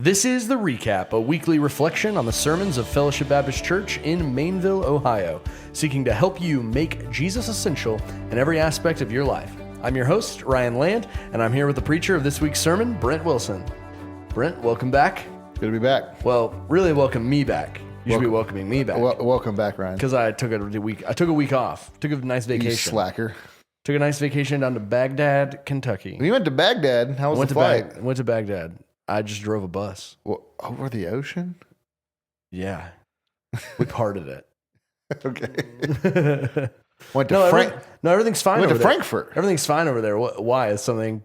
This is The Recap, a weekly reflection on the sermons of Fellowship Baptist Church in Mainville, Ohio, seeking to help you make Jesus essential in every aspect of your life. I'm your host, Ryan Land, and I'm here with the preacher of this week's sermon, Brent Wilson. Brent, welcome back. Good to be back. Well, really welcome me back. You should be welcoming me back. Welcome back, Ryan. Because I took a week off. Took a nice vacation. You slacker. Took a nice vacation down to Baghdad, Kentucky. When you went to Baghdad, how was the flight? Went to Baghdad. I just drove a bus. Well, over the ocean? Yeah. We parted it. Okay. Went to Frankfurt. Everything's fine over there. Went to Frankfurt. Everything's fine over there. Why? Is something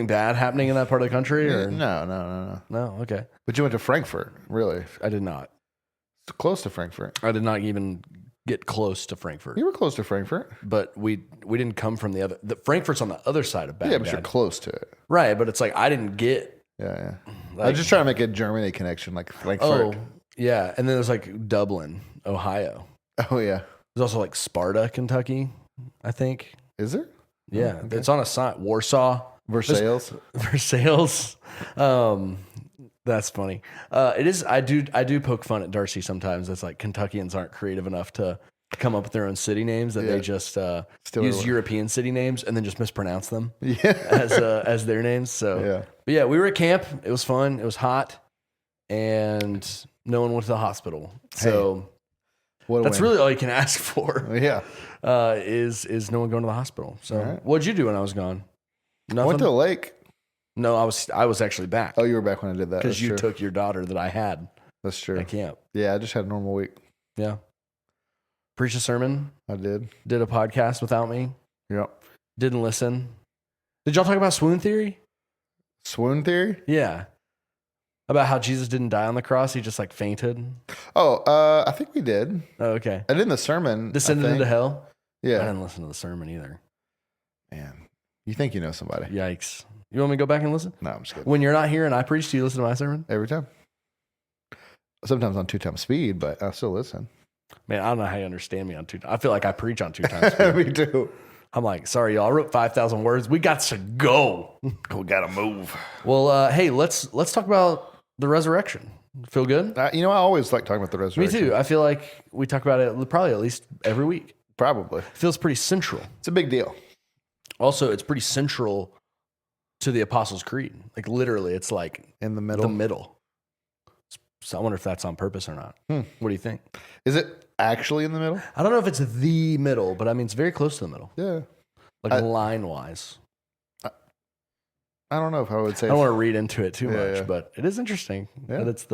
bad happening in that part of the country? Or? No. No, okay. But you went to Frankfurt, really? I did not. It's close to Frankfurt. I did not even get close to Frankfurt. You were close to Frankfurt. But we didn't come from the other. Frankfurt's on the other side of Baghdad. Yeah, but you're close to it. Right, but it's like I didn't get. Yeah. I was just trying to make a Germany connection, like Frankfurt. Oh, yeah. And then there's like Dublin, Ohio. Oh, yeah. There's also like Sparta, Kentucky, I think. Is there? Yeah. Oh, okay. It's on a sign. Warsaw. Versailles. That's funny. It is. I do poke fun at Darcy sometimes. It's like Kentuckians aren't creative enough to come up with their own city names, that they just use European city names and then just mispronounce them as their names. So But yeah, we were at camp. It was fun. It was hot, and no one went to the hospital. So that's really all you can ask for. Yeah, is no one going to the hospital. So what'd you do when I was gone? Nothing? I went to the lake. No, I was actually back. Oh, you were back when I did that. Because you took your daughter that I had. That's true. At camp. Yeah, I just had a normal week. Yeah. Preached a sermon. I did. Did a podcast without me. Yep. Didn't listen. Did y'all talk about swoon theory? Swoon theory? Yeah. About how Jesus didn't die on the cross. He just like fainted. Oh, I think we did. Oh, okay. I did in the sermon. Descended into hell? Yeah. I didn't listen to the sermon either. Man. You think you know somebody. Yikes. You want me to go back and listen? No, I'm just kidding. When you're not here and I preach, do you listen to my sermon? Every time. Sometimes on 2 times speed, but I still listen. Man, I don't know how you understand me on 2 times. I feel like I preach on 2 times speed. Me too. I'm like, sorry, y'all. I wrote 5,000 words. We got to go. We got to move. Well, hey, let's talk about the resurrection. Feel good? I always like talking about the resurrection. Me too. I feel like we talk about it probably at least every week. Probably. It feels pretty central. It's a big deal. Also, it's pretty central to the Apostles' Creed. Like literally, it's like in the middle. The middle. So I wonder if that's on purpose or not. What do you think? Is it actually in the middle? I don't know if it's the middle, but I mean, it's very close to the middle. Yeah. Like line-wise. I don't know if I would say. I don't want to read into it too much, but it is interesting that it's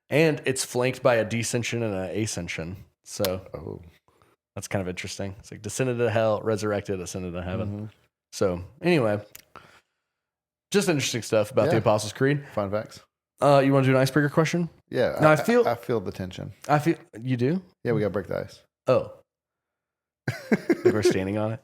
and it's flanked by a descension and an ascension. So that's kind of interesting. It's like descended to hell, resurrected, ascended to heaven. Mm-hmm. So anyway, just interesting stuff about the Apostles' Creed. Fun facts. You want to do an icebreaker question? Yeah. No, I feel the tension. You do? Yeah, we got to break the ice. Oh. Like we're standing on it.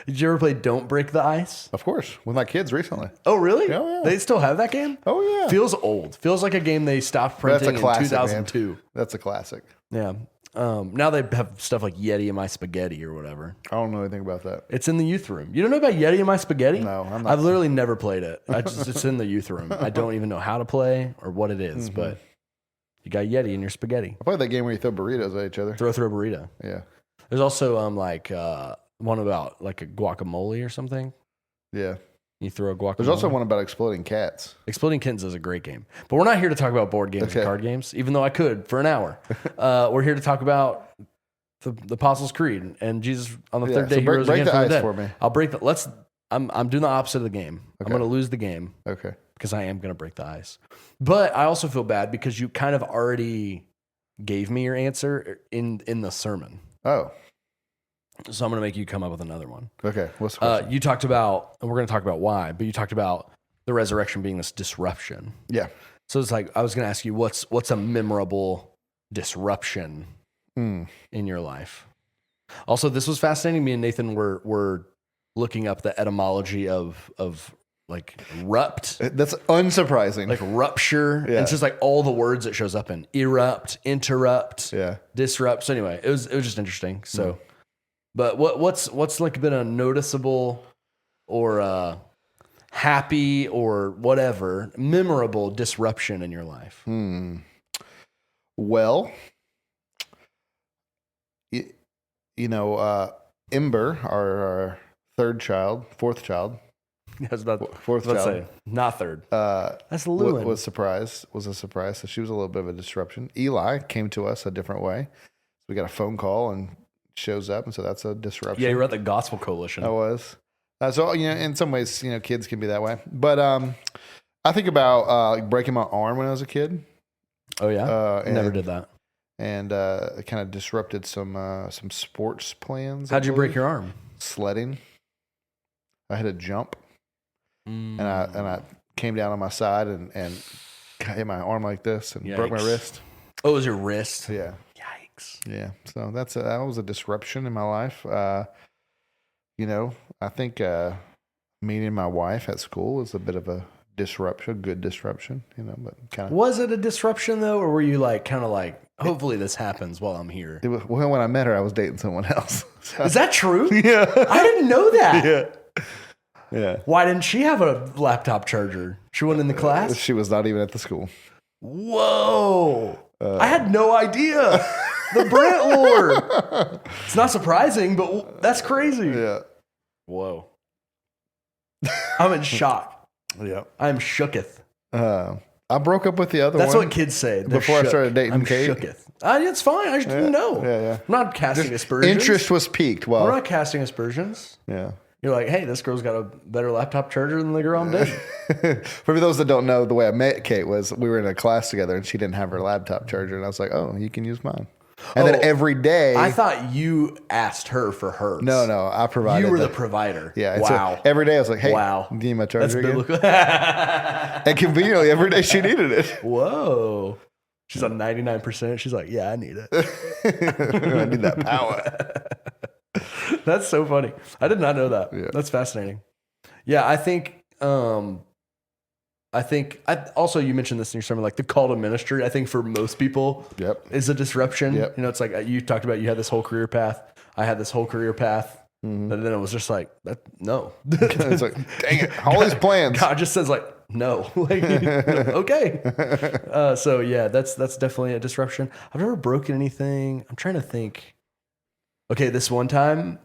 Did you ever play Don't Break the Ice? Of course. With my kids recently. Oh, really? Yeah. They still have that game? Oh, yeah. Feels old. Feels like a game they stopped printing in 2002. Man. That's a classic. Yeah. Now they have stuff like Yeti and My Spaghetti or whatever. I don't know anything about that. It's in the youth room. You don't know about Yeti and My Spaghetti? No, I'm not. I've literally never played it. It's in the youth room. I don't even know how to play or what it is, but you got Yeti in your spaghetti. I played that game where you throw burritos at each other. Throw a burrito. Yeah. There's also one about like a guacamole or something. Yeah. You throw a guacamole. There's also one about exploding cats. Exploding Kittens is a great game. But we're not here to talk about board games and card games, even though I could for an hour. We're here to talk about the Apostles' Creed and Jesus on the third day he rose again from the dead. For me. I'll break the I'm doing the opposite of the game. Okay. I'm going to lose the game. Okay. Because I am going to break the ice. But I also feel bad because you kind of already gave me your answer in the sermon. Oh. So I'm going to make you come up with another one. Okay. What's the question? You talked about, and we're going to talk about why, but you talked about the resurrection being this disruption. Yeah. So it's like, I was going to ask you, what's a memorable disruption in your life? Also, this was fascinating. Me and Nathan were looking up the etymology of like rupt. That's unsurprising. Like rupture. Yeah. It's just like all the words it shows up in. Erupt, interrupt, disrupt. So anyway, it was just interesting. So, but what's like been a noticeable or happy or whatever, memorable disruption in your life? Well, Ember, our fourth child. I was about Fourth to child. say, not third. That's Lewin. Was a surprise. So she was a little bit of a disruption. Eli came to us a different way. We got a phone call and shows up, and so that's a disruption. Yeah, you were at the Gospel Coalition. I was. So in some ways, kids can be that way. But I think about breaking my arm when I was a kid. Oh yeah, never did that. And it kind of disrupted some sports plans. How'd you break your arm? Sledding. I had a jump, and I came down on my side and hit my arm like this and broke my wrist. Oh, it was your wrist? Yeah. Yikes. Yeah. So that was a disruption in my life. I think meeting my wife at school was a bit of a disruption, good disruption, but kind of. Was it a disruption though, or were you kind of hopefully this happens while I'm here? Well, when I met her, I was dating someone else. So. Is that true? Yeah. I didn't know that. Yeah. Yeah. Why didn't she have a laptop charger? She wasn't in the class? She was not even at the school. Whoa. I had no idea. The Brent lore. It's not surprising, but that's crazy. Yeah. Whoa. I'm in shock. Yeah. I'm shooketh. I broke up with the other one. That's what kids say. Before I started dating Kate. Shooketh. It's fine. I just didn't know. Yeah. I'm not casting aspersions. Interest was piqued. Well, we're not casting aspersions. Yeah. You're like, hey, this girl's got a better laptop charger than the girl I'm dating. For those that don't know, the way I met Kate was we were in a class together and she didn't have her laptop charger. And I was like, oh, you can use mine. And then every day. I thought you asked her for hers. No, I provided. You were the provider. Yeah. Wow. So every day I was like, hey, wow. Do you need my charger That's biblical. And conveniently, every day she needed it. Whoa. She's on 99%. She's like, yeah, I need it. I need that power. That's so funny. I did not know that. Yeah. That's fascinating. Yeah, I think also you mentioned this in your sermon, the call to ministry, I think for most people is a disruption. Yep. It's like you talked about, you had this whole career path. I had this whole career path. Mm-hmm. And then it was just no. It's like, dang it. All these plans. God just says no. Okay. So yeah, that's definitely a disruption. I've never broken anything. I'm trying to think. Okay, this one time,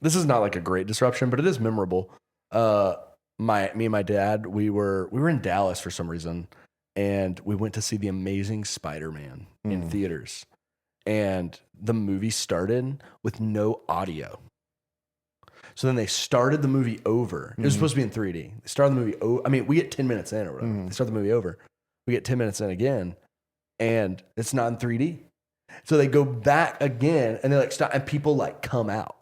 this is not a great disruption, but it is memorable. Me and my dad, we were in Dallas for some reason, and we went to see The Amazing Spider-Man in theaters. And the movie started with no audio. So then they started the movie over. It was supposed to be in 3D. They started the movie we get 10 minutes in or whatever. They start the movie over. We get 10 minutes in again, and it's not in 3D. So they go back again, and they stop, and people come out,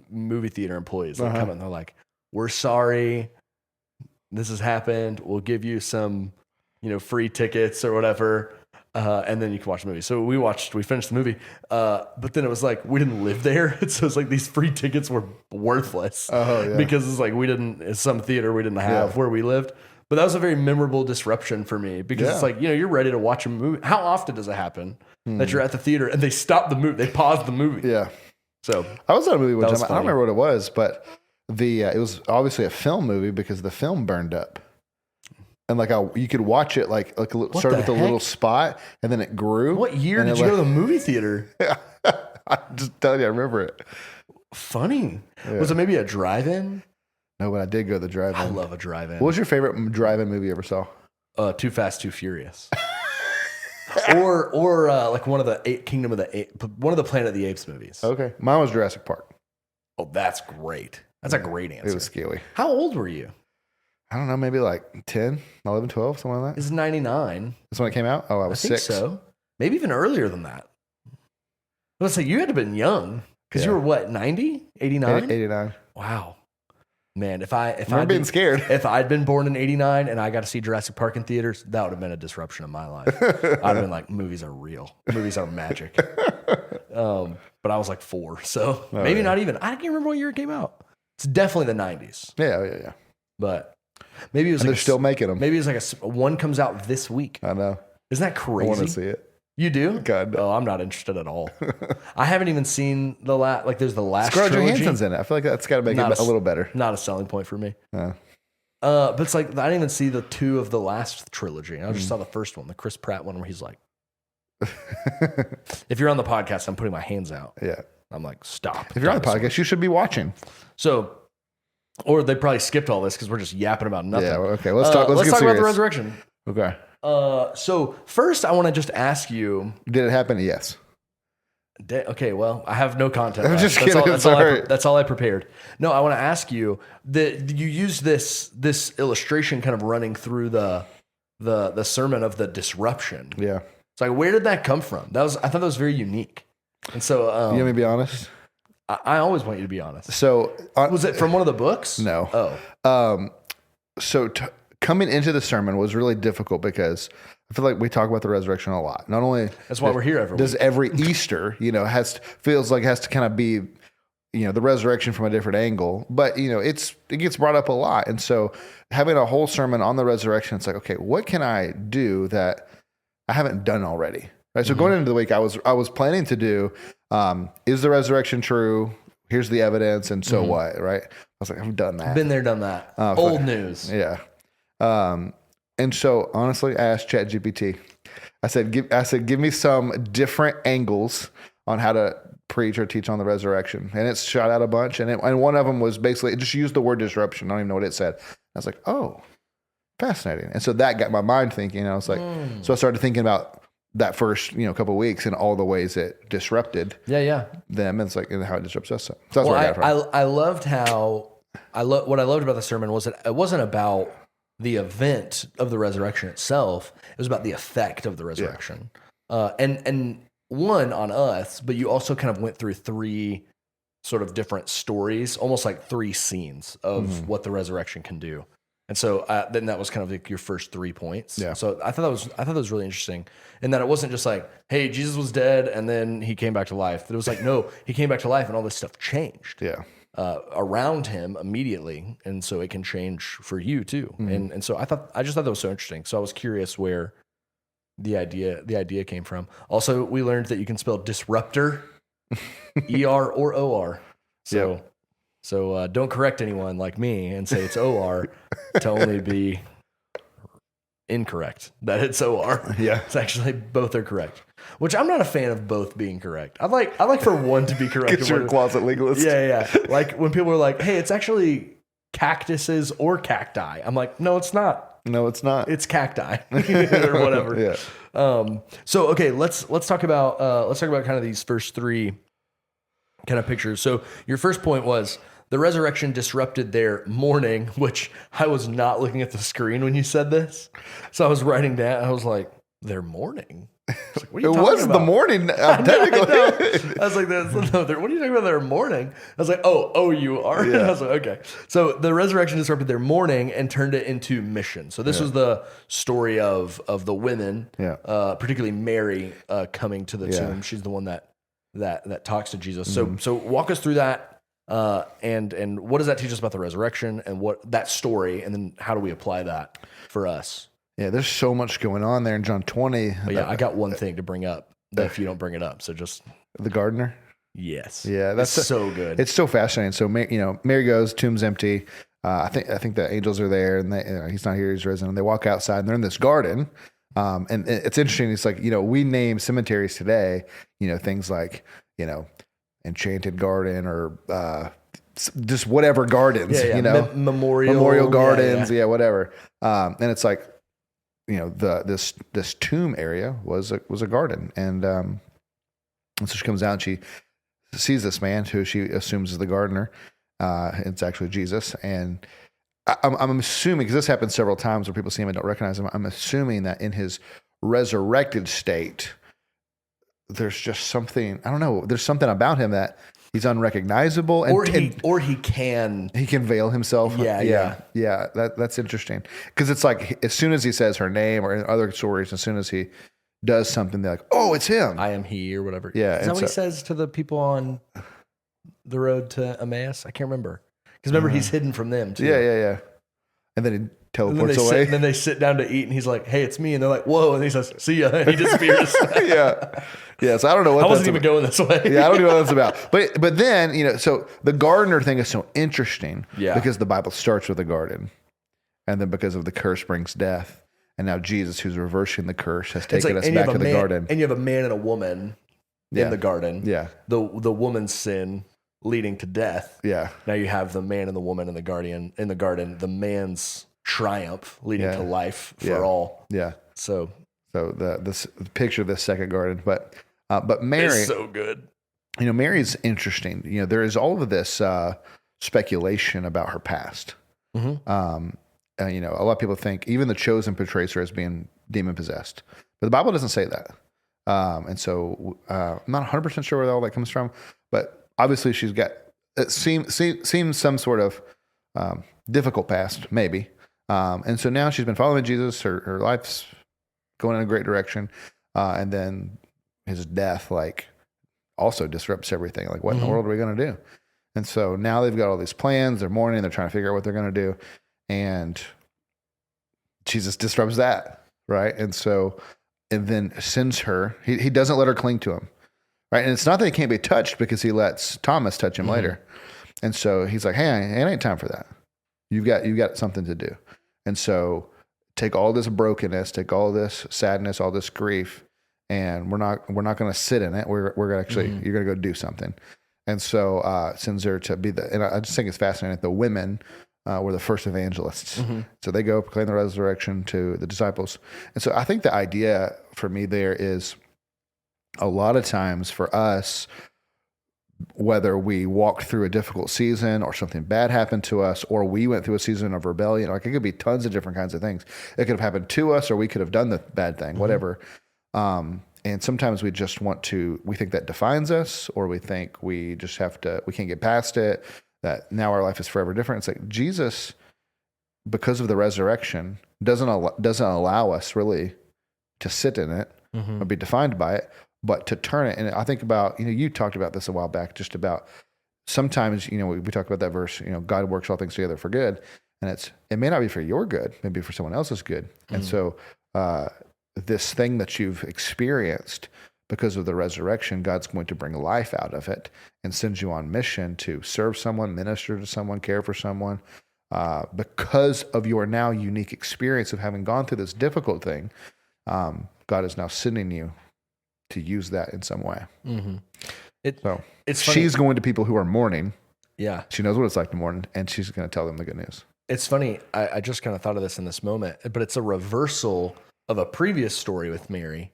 movie theater employees come out, and they're like, "We're sorry, this has happened. We'll give you some, free tickets or whatever, and then you can watch the movie." So we finished the movie, but then it was we didn't live there, so it's these free tickets were worthless because it's it's some theater we didn't have where we lived. But that was a very memorable disruption for me because it's you're ready to watch a movie. How often does it happen that you're at the theater and they stop the movie, they pause the movie? Yeah. So I was at a movie one time. I don't remember what it was, but it was obviously a film movie because the film burned up. And you could watch it started with a little spot and then it grew. What year did you go to the movie theater? I just tell you, I remember it. Funny. Yeah. Was it maybe a drive-in? No, but I did go to the drive-in. I love a drive-in. What was your favorite drive-in movie you ever saw? Too Fast, Too Furious. or one of the one of the Planet of the Apes movies. Okay. Mine was Jurassic Park. Oh, that's great. That's a great answer. It was scary. How old were you? I don't know, maybe 10, 11, 12, something like that. It's 99. That's when it came out? Oh, I was 6. I think so. Maybe even earlier than that. Let's say you had to have been young because you were what, 90? 89? 89. Wow. Man, if I'd been scared. If I'd been born in 89 and I got to see Jurassic Park in theaters, that would have been a disruption of my life. I'd have been like, movies are real. Movies are magic. But I was 4, so maybe not even. I can't remember what year it came out. It's definitely the 90s. Yeah. But maybe it was they're still making them. Maybe it's one comes out this week. I know. Isn't that crazy? I want to see it. You do? God. Oh, I'm not interested at all. I haven't even seen the last. There's the last. Scarlett trilogy. Johansson's in it. I feel like that's got to make it a little better. Not a selling point for me. But it's like I didn't even see the 2 of the last trilogy. I just saw the first one, the Chris Pratt one, where he's like, if you're on the podcast, I'm putting my hands out. Yeah. I'm like, stop. If you're on the podcast, you should be watching. So, or they probably skipped all this because we're just yapping about nothing. Yeah, okay. Let's talk about the resurrection. Okay. So first, I want to just ask you: did it happen? Yes. Okay. Well, I have no content. I'm just kidding. That's all I prepared. No, I want to ask you that you use this illustration kind of running through the sermon of the disruption. Yeah. It's like, where did that come from? I thought that was very unique. And so, you want me to be honest? I always want you to be honest. So, was it from one of the books? No. Oh. So coming into the sermon was really difficult because I feel like we talk about the resurrection a lot. Not only that's why we're here every week. Every Easter, feels like it has to kind of be, the resurrection from a different angle. But it gets brought up a lot, and so having a whole sermon on the resurrection, it's like, okay, what can I do that I haven't done already? Right. So going into the week, I was planning to do, is the resurrection true? Here's the evidence. And so what? Right. I was like, I've done that. Been there, done that. Old news. Yeah. And so honestly, I asked ChatGPT, I said, give me some different angles on how to preach or teach on the resurrection. And it's shot out a bunch. And one of them was basically, it just used the word disruption. I don't even know what it said. I was like, oh, fascinating. And so that got my mind thinking. I was like, so I started thinking about that first, couple of weeks and all the ways it disrupted them. And it's like, and how it disrupts us. So that's where I got it from. I loved what I loved about the sermon was that it wasn't about the event of the resurrection itself. It was about the effect of the resurrection. And one on us, but you also kind of went through 3 sort of different stories, almost like 3 scenes of what the resurrection can do. And so then that was kind of like your first 3 points. Yeah. So I thought that was really interesting, in that it wasn't just like, hey, Jesus was dead and then he came back to life. It was like, no, he came back to life and all this stuff changed. Yeah. Around him immediately, and so it can change for you too. And so I just thought that was so interesting. So I was curious where the idea came from. Also, we learned that you can spell disruptor, ER or OR. So. Yep. So don't correct anyone like me and say it's OR to only be incorrect that it's OR. Yeah, it's actually both are correct. Which I'm not a fan of both being correct. I like for one to be correct. Get your closet legalist. Yeah. Like when people are like, "Hey, it's actually cactuses or cacti." I'm like, "No, it's not. No, it's not. It's cacti or whatever." Yeah. So okay, let's talk about kind of these first 3 kind of pictures. So your first point was the resurrection disrupted their mourning, which I was not looking at the screen when you said this. So I was writing down, I was like, their mourning? Like, what are you talking about? The morning, technically. I was like, what are you talking about their mourning? I was like, oh, you are? Yeah. I was like, okay. So the resurrection disrupted their mourning and turned it into mission. So this was the story of the women, particularly Mary coming to the tomb. She's the one that talks to Jesus. So walk us through that. And what does that teach us about the resurrection and what that story, and then how do we apply that for us? Yeah, there's so much going on there in John 20. But I got one thing to bring up that if you don't bring it up, so just the gardener. Yes. Yeah, that's so good. It's so fascinating. So Mary goes, tomb's empty. I think the angels are there, and he's not here, he's risen. And they walk outside, and they're in this garden. And it's interesting. It's like we name cemeteries today. Things like Enchanted Garden or just whatever gardens. Memorial Gardens. Yeah, whatever. And it's like this tomb area was a garden, and so she comes out and she sees this man who she assumes is the gardener. It's actually Jesus, and I'm assuming, because this happens several times where people see him and don't recognize him. I'm assuming that in his resurrected state, there's just something, I don't know, there's something about him that he's unrecognizable, or he can veil himself. Yeah. That's interesting, because it's like as soon as he says her name, or in other stories, as soon as he does something, they're like, oh, it's him. I am he, or whatever. Yeah, is that what he says to the people on the road to Emmaus? I can't remember, because remember he's hidden from them too. Yeah. And then he teleports away. And then they sit down to eat, and he's like, "Hey, it's me." And they're like, "Whoa!" And he says, "See ya." And he disappears. Yeah. So I don't know what I wasn't even going this way. Yeah, I don't know what that's about. But then so the gardener thing is so interesting. Yeah. Because the Bible starts with a garden, and then because of the curse brings death. And now Jesus, who's reversing the curse, has taken us back to the garden. And you have a man and a woman in the garden. Yeah. The woman's sin leading to death. Yeah. Now you have the man and the woman in the garden. The man's triumph leading to life for all. Yeah. So the picture of this second garden, but Mary is so good. Mary's interesting. There is all of this speculation about her past. Mm-hmm. A lot of people think even the Chosen portrays her as being demon possessed, but the Bible doesn't say that. And so I'm not 100% sure where all that comes from, but obviously she's got, it seems some sort of difficult past, maybe. And so now she's been following Jesus. Her life's going in a great direction. And then his death, also disrupts everything. What in the world are we going to do? And so now they've got all these plans. They're mourning. They're trying to figure out what they're going to do. And Jesus disrupts that, right? And then sends her. He doesn't let her cling to him, right? And it's not that he can't be touched because he lets Thomas touch him later. And so he's like, hey, it ain't time for that. You've got something to do. And so take all this brokenness, take all this sadness, all this grief, and we're not going to sit in it. We're going to actually, you're going to go do something. And so sends her to be and I just think it's fascinating that the women were the first evangelists. So they go proclaim the resurrection to the disciples. And so I think the idea for me there is a lot of times for us, whether we walked through a difficult season or something bad happened to us, or we went through a season of rebellion, it could be tons of different kinds of things. It could have happened to us, or we could have done the bad thing, whatever. And sometimes we think that defines us, or we think we can't get past it, that now our life is forever different. It's like Jesus, because of the resurrection, doesn't allow us really to sit in it or be defined by it, but to turn it. And I think about, you talked about this a while back, just about sometimes, we talked about that verse, God works all things together for good. And it may not be for your good, maybe for someone else's good. And so this thing that you've experienced because of the resurrection, God's going to bring life out of it and send you on mission to serve someone, minister to someone, care for someone. Because of your now unique experience of having gone through this difficult thing, God is now sending you to use that in some way. It's funny. She's going to people who are mourning. Yeah. She knows what it's like to mourn, and she's going to tell them the good news. It's funny. I just kind of thought of this in this moment, but it's a reversal of a previous story with Mary.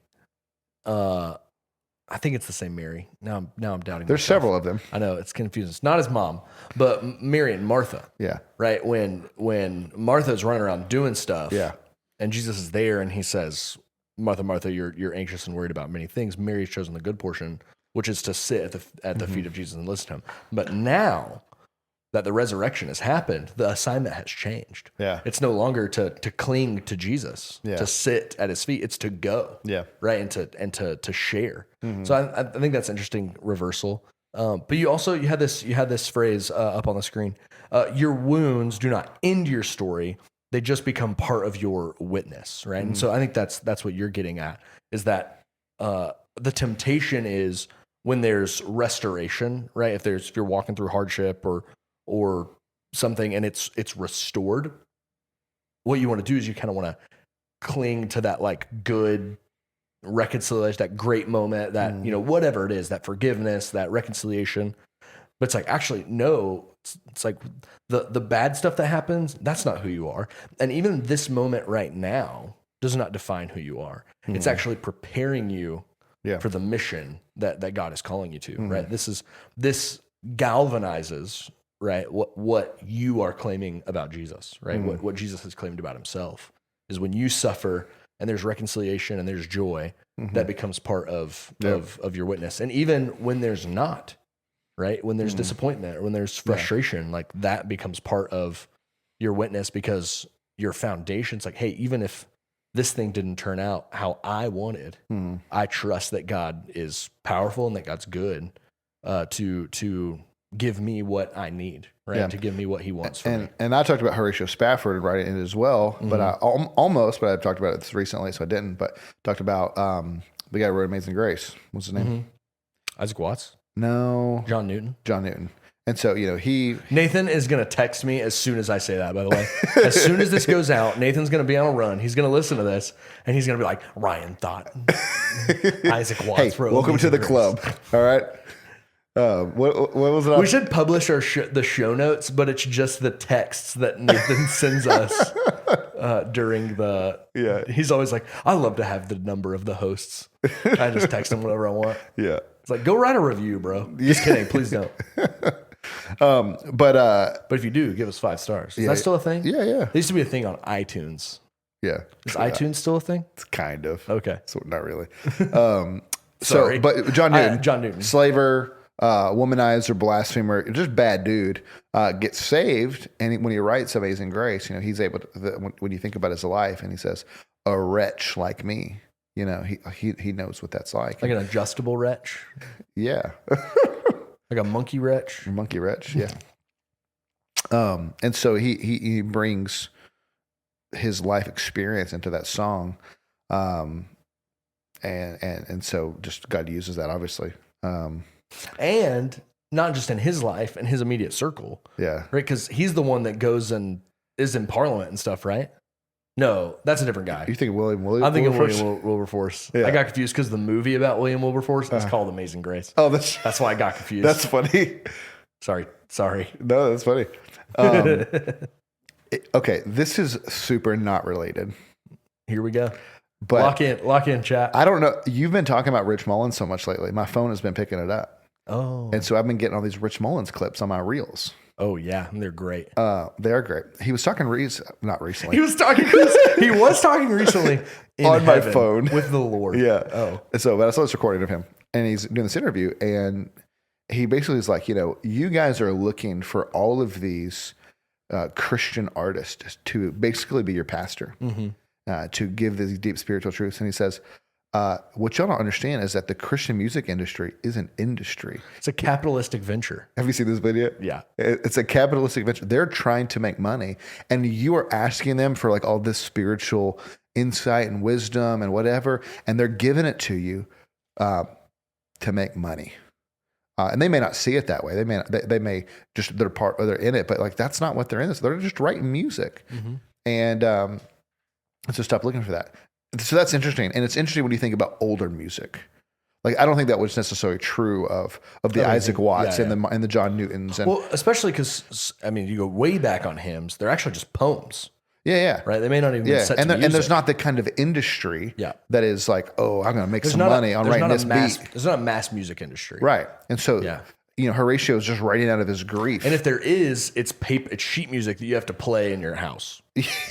I think it's the same Mary. Now I'm doubting. There's several of them. I know it's confusing. It's not his mom, but Mary and Martha. Yeah. Right. When Martha's running around doing stuff. Yeah. And Jesus is there, and he says, "Martha, Martha, you're anxious and worried about many things. Mary's chosen the good portion, which is to sit at the feet of Jesus and listen to him." But now that the resurrection has happened, the assignment has changed. Yeah. It's no longer to cling to Jesus, to sit at his feet. It's to go. Yeah. Right. And to share. So I think that's interesting reversal. But you had this phrase up on the screen. Your wounds do not end your story. They just become part of your witness. Right. And so I think that's what you're getting at, is that the temptation is when there's restoration, right? If you're walking through hardship or something and it's restored, what you want to do is you kind of want to cling to that good reconciliation, that great moment, that whatever it is, that forgiveness, that reconciliation. But it's actually no, it's the bad stuff that happens, that's not who you are. And even this moment right now does not define who you are. It's actually preparing you for the mission that God is calling you to, right? This galvanizes, right, what you are claiming about Jesus, right? What Jesus has claimed about himself is when you suffer and there's reconciliation and there's joy, that becomes part of your witness. And even when there's not, right? When there's disappointment or when there's frustration, that becomes part of your witness, because your foundation's hey, even if this thing didn't turn out how I wanted, I trust that God is powerful and that God's good to give me what I need, right? To give me what he wants from me. And I talked about Horatio Spafford right in it as well, but I talked about it recently, so I didn't, but talked about the guy who wrote Amazing Grace. What's his name? Isaac Watts? No. John Newton. And so, Nathan is going to text me as soon as I say that, by the way. As soon as this goes out, Nathan's going to be on a run. He's going to listen to this, and he's going to be like, Ryan thought Isaac Watts hey, welcome to the club. All right. What was it? We should publish the show notes, but it's just the texts that Nathan sends us during the... Yeah. He's always like, I love to have the number of the hosts. I just text him whatever I want. Yeah. It's like, go write a review, bro. Just kidding. Please don't. But if you do, give us 5 stars. Is that still a thing? Yeah. There used to be a thing on iTunes. Yeah. Is iTunes still a thing? It's kind of. Okay. So not really. Sorry. But John Newton. Slaver, womanizer, blasphemer, just bad dude, gets saved. And when he writes Amazing Grace, he's able to, when you think about his life, and he says, a wretch like me, he knows what that's like. Like an adjustable wretch? Yeah. Like a monkey wretch? Monkey wretch, yeah. And so he brings his life experience into that song. And so just God uses that, obviously. And not just in his life and his immediate circle. Yeah. Right? Because he's the one that goes and is in Parliament and stuff, right? No, that's a different guy. You think William I'm thinking William Wilberforce. Yeah. I got confused because the movie about William Wilberforce is called Amazing Grace. Oh, that's why I got confused. That's funny. Sorry. No, that's funny. Okay, this is super not related. Here we go. But lock in, chat. I don't know. You've been talking about Rich Mullins so much lately. My phone has been picking it up. Oh. And so I've been getting all these Rich Mullins clips on my reels. Oh yeah, they're great. They are great. He was talking not recently. He was talking recently on my phone with the Lord. Yeah. Oh. So, but I saw this recording of him, and he's doing this interview, and he basically is like, you guys are looking for all of these Christian artists to basically be your pastor, to give these deep spiritual truths. And he says, what y'all don't understand is that the Christian music industry is an industry. It's a capitalistic venture. Have you seen this video? Yeah. It's a capitalistic venture. They're trying to make money, and you are asking them for like all this spiritual insight and wisdom and whatever, and they're giving it to you to make money. And they may not see it that way. They may just, they're in it, but like, that's not what they're in. They're just writing music. And so stop looking for that. So that's interesting. And it's interesting when you think about older music. Like, I don't think that was necessarily true of the Isaac Watts and the John Newtons. And, well, especially because, you go way back on hymns, they're actually just poems. Yeah. Right? They may not even be set to music. And there's not the kind of industry that is like, oh, I'm going to make some money on writing this beat. There's not a mass music industry. Right. And so, Horatio is just writing out of his grief. And if there is, it's sheet music that you have to play in your house.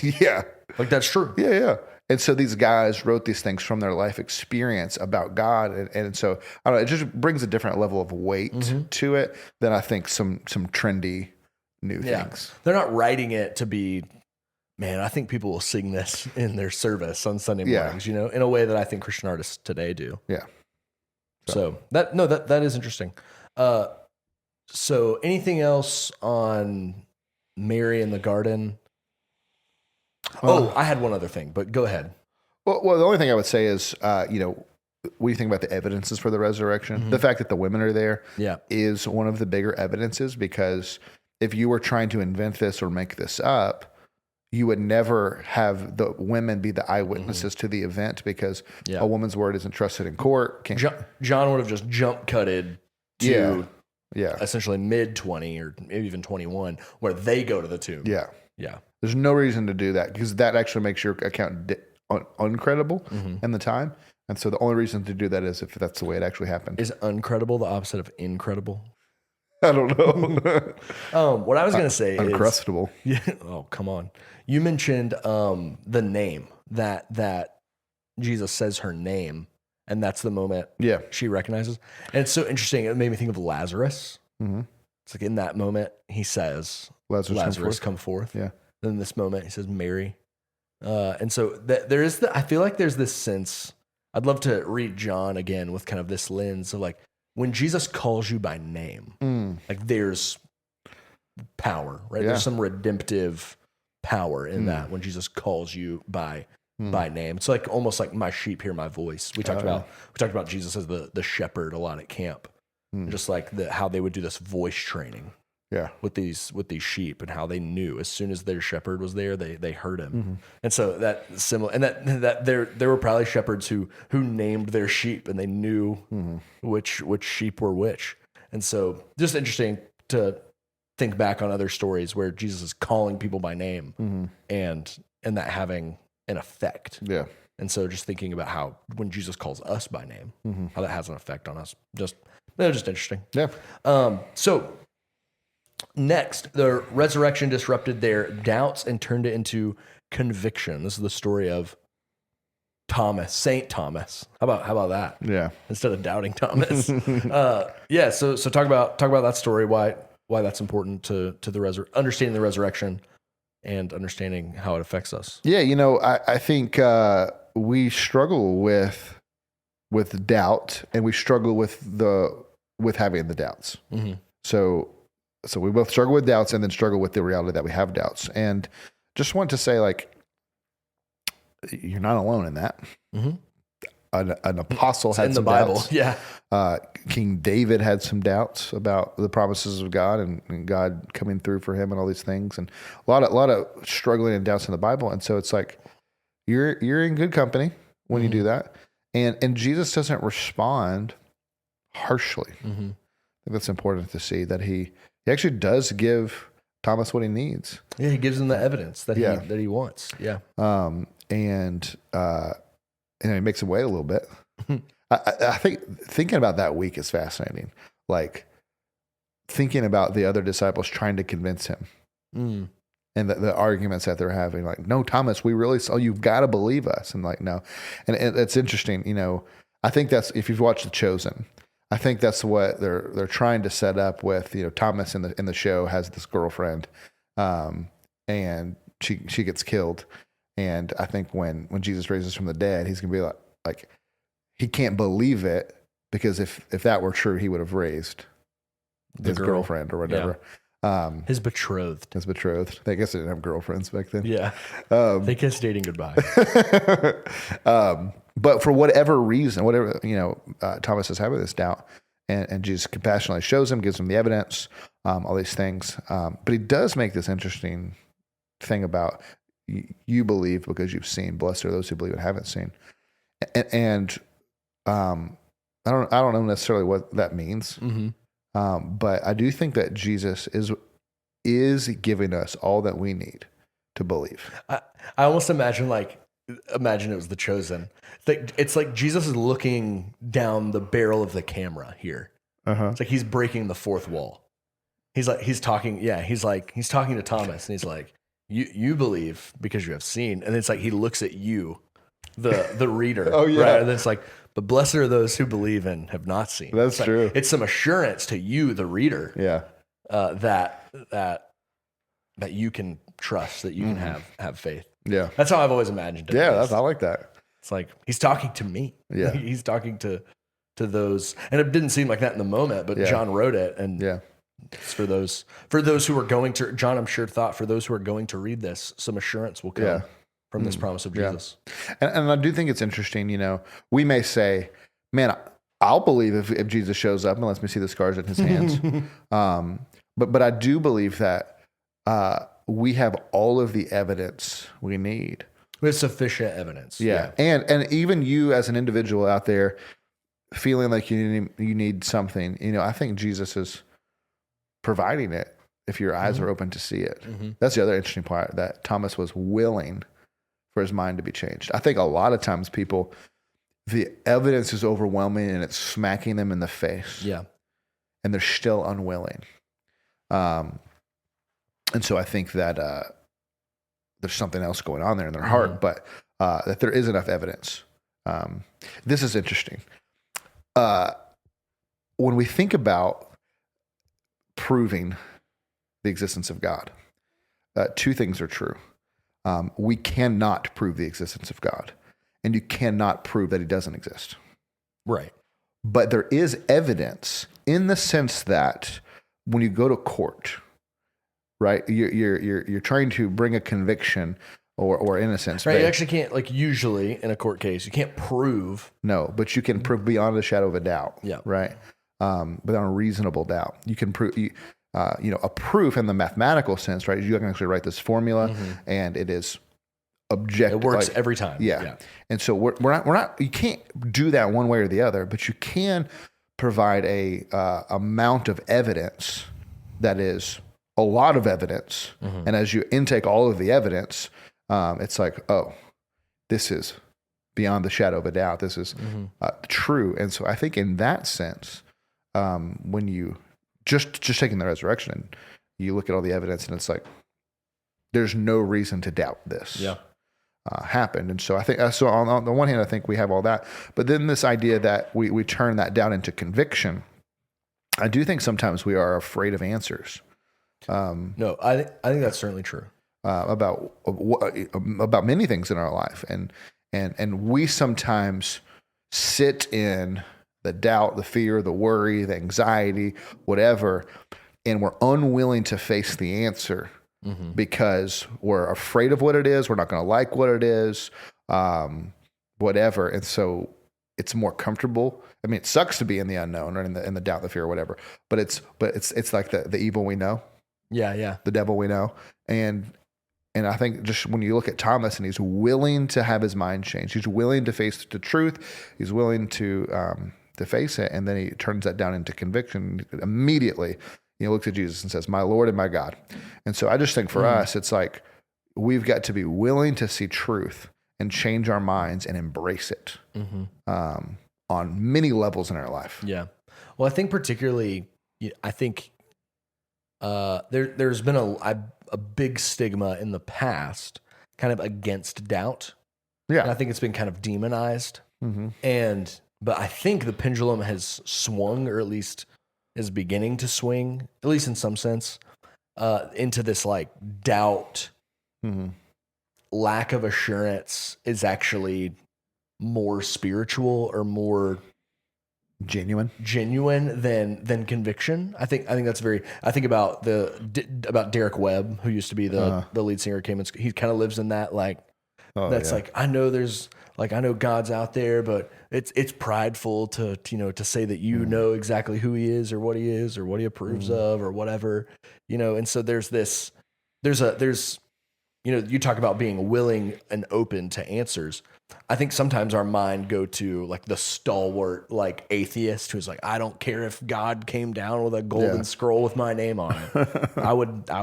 Yeah. Like, that's true. Yeah. And so these guys wrote these things from their life experience about God. And so, I don't know, it just brings a different level of weight to it than I think some trendy new things. They're not writing it to be, man, I think people will sing this in their service on Sunday mornings, in a way that I think Christian artists today do. Yeah. So that is interesting. So anything else on Mary in the garden? I had one other thing, but go ahead. Well, the only thing I would say is, what do you think about the evidences for the resurrection? The fact that the women are there is one of the bigger evidences, because if you were trying to invent this or make this up, you would never have the women be the eyewitnesses to the event, because a woman's word isn't trusted in court. John would have just jump cutted to essentially mid-20 or maybe even 21, where they go to the tomb. Yeah. Yeah. There's no reason to do that, because that actually makes your account uncredible in the time. And so the only reason to do that is if that's the way it actually happened. Is uncredible the opposite of incredible? I don't know. What I was going to say uncrustable. is... Oh, come on. You mentioned the name, that Jesus says her name, and that's the moment she recognizes. And it's so interesting. It made me think of Lazarus. It's like in that moment, he says, Lazarus come forth. Yeah. Then in this moment, he says, Mary. And so I feel like there's this sense, I'd love to read John again with kind of this lens of like, when Jesus calls you by name, like there's power, right? There's some redemptive power in that when Jesus calls you by name. It's like almost like my sheep hear my voice. We talked about Jesus as the shepherd a lot at camp. Just like how they would do this voice training. Yeah. with these sheep, and how they knew as soon as their shepherd was there, they heard him. And so that similar, and that there were probably shepherds who named their sheep, and they knew which sheep were which. And so just interesting to think back on other stories where Jesus is calling people by name and that having an effect. Yeah. And so just thinking about how when Jesus calls us by name, how that has an effect on us. Just interesting. Yeah. So next, the resurrection disrupted their doubts and turned it into conviction. This is the story of Thomas, Saint Thomas. How about that? Yeah. Instead of doubting Thomas. Yeah. So talk about that story. Why that's important to the understanding the resurrection and understanding how it affects us. Yeah. I think we struggle with doubt, and we struggle with having the doubts. So we both struggle with doubts and then struggle with the reality that we have doubts. And just want to say, like, you're not alone in that. An apostle had some doubts. Yeah. King David had some doubts about the promises of God and God coming through for him and all these things, and a lot of struggling and doubts in the Bible. And so it's like you're in good company when you do that, and Jesus doesn't respond harshly. I think that's important to see, that he actually does give Thomas what he needs. Yeah, he gives him the evidence that he wants. Yeah. And he makes him wait a little bit. I think thinking about that week is fascinating. Like thinking about the other disciples trying to convince him and the arguments that they're having. Like, no, Thomas, we really saw, you've got to believe us. And like, no. And it's interesting. I think that's, if you've watched The Chosen, I think that's what they're trying to set up with, Thomas in the show has this girlfriend, and she gets killed. And I think when Jesus raises from the dead, he's going to be like, he can't believe it, because if that were true, he would have raised his girlfriend or whatever. Yeah. His betrothed. I guess they didn't have girlfriends back then. Yeah. They kissed dating goodbye. But for whatever reason, Thomas is having this doubt, and Jesus compassionately shows him, gives him the evidence, all these things. But he does make this interesting thing about, you believe because you've seen. Blessed are those who believe and haven't seen. And I don't know necessarily what that means. But I do think that Jesus is giving us all that we need to believe. I almost imagine it was The Chosen. It's like Jesus is looking down the barrel of the camera here. It's like he's breaking the fourth wall. He's talking to Thomas, and he's like, You believe because you have seen. And it's like he looks at you, the reader. Oh, yeah. Right? And it's like, but blessed are those who believe and have not seen. That's true. It's some assurance to you, the reader. Yeah. That you can trust, that you can have faith. Yeah. That's how I've always imagined it. Yeah, I like that. It's like he's talking to me. Yeah. He's talking to those. And it didn't seem like that in the moment, but John wrote it. And it's for those who are going to, John, I'm sure, thought, for those who are going to read this, some assurance will come from this promise of Jesus. And I do think it's interesting, we may say, man, I'll believe if Jesus shows up and lets me see the scars in his hands. But I do believe that we have all of the evidence we need. We have sufficient evidence. Yeah. And even you as an individual out there feeling like you need something, I think Jesus is providing it if your eyes are open to see it. That's the other interesting part, that Thomas was willing for his mind to be changed. I think a lot of times people, the evidence is overwhelming and it's smacking them in the face. Yeah. And they're still unwilling. And so I think that there's something else going on there in their heart, but that there is enough evidence. This is interesting. When we think about proving the existence of God, two things are true. We cannot prove the existence of God, and you cannot prove that he doesn't exist. Right. But there is evidence in the sense that when you go to court, right, you're trying to bring a conviction or innocence. Right. You actually can't, usually in a court case, you can't prove. No, but you can prove beyond a shadow of a doubt. Yeah. Right. Beyond a reasonable doubt. You can prove, a proof in the mathematical sense, right? You can actually write this formula, and it is objective. It works every time. Yeah. And so we're not. You can't do that one way or the other, but you can provide a amount of evidence that is a lot of evidence. And as you intake all of the evidence, it's like, oh, this is beyond the shadow of a doubt. This is true. And so I think in that sense, when you just taking the resurrection and you look at all the evidence and it's like, there's no reason to doubt this happened. And so I think, so on the one hand, I think we have all that, but then this idea that we turn that down into conviction, I do think sometimes we are afraid of answers. No, I think that's certainly true. About many things in our life. And we sometimes sit in the doubt, the fear, the worry, the anxiety, whatever, and we're unwilling to face the answer because we're afraid of what it is. We're not going to like what it is, whatever. And so it's more comfortable. I mean, it sucks to be in the unknown or in the doubt, the fear, whatever. But it's like the evil we know. Yeah. The devil we know. And I think just when you look at Thomas and he's willing to have his mind changed, he's willing to face the truth, he's willing to face it, and then he turns that down into conviction immediately. He looks at Jesus and says, "My Lord and my God." And so I just think for us, it's like we've got to be willing to see truth and change our minds and embrace it on many levels in our life. Yeah. Well, I think particularly, there's been a big stigma in the past kind of against doubt. Yeah. And I think it's been kind of demonized. But I think the pendulum has swung, or at least is beginning to swing, at least in some sense, into this like doubt, lack of assurance is actually more spiritual or more genuine than conviction. I think that's very. I think about Derek Webb, who used to be the lead singer. He kind of lives in that like. Like I know God's out there, but it's prideful to say that know exactly who he is or what he approves of or whatever, and so there's you talk about being willing and open to answers. I think sometimes our mind go to like the stalwart like atheist who's like, I don't care if God came down with a golden scroll with my name on it. I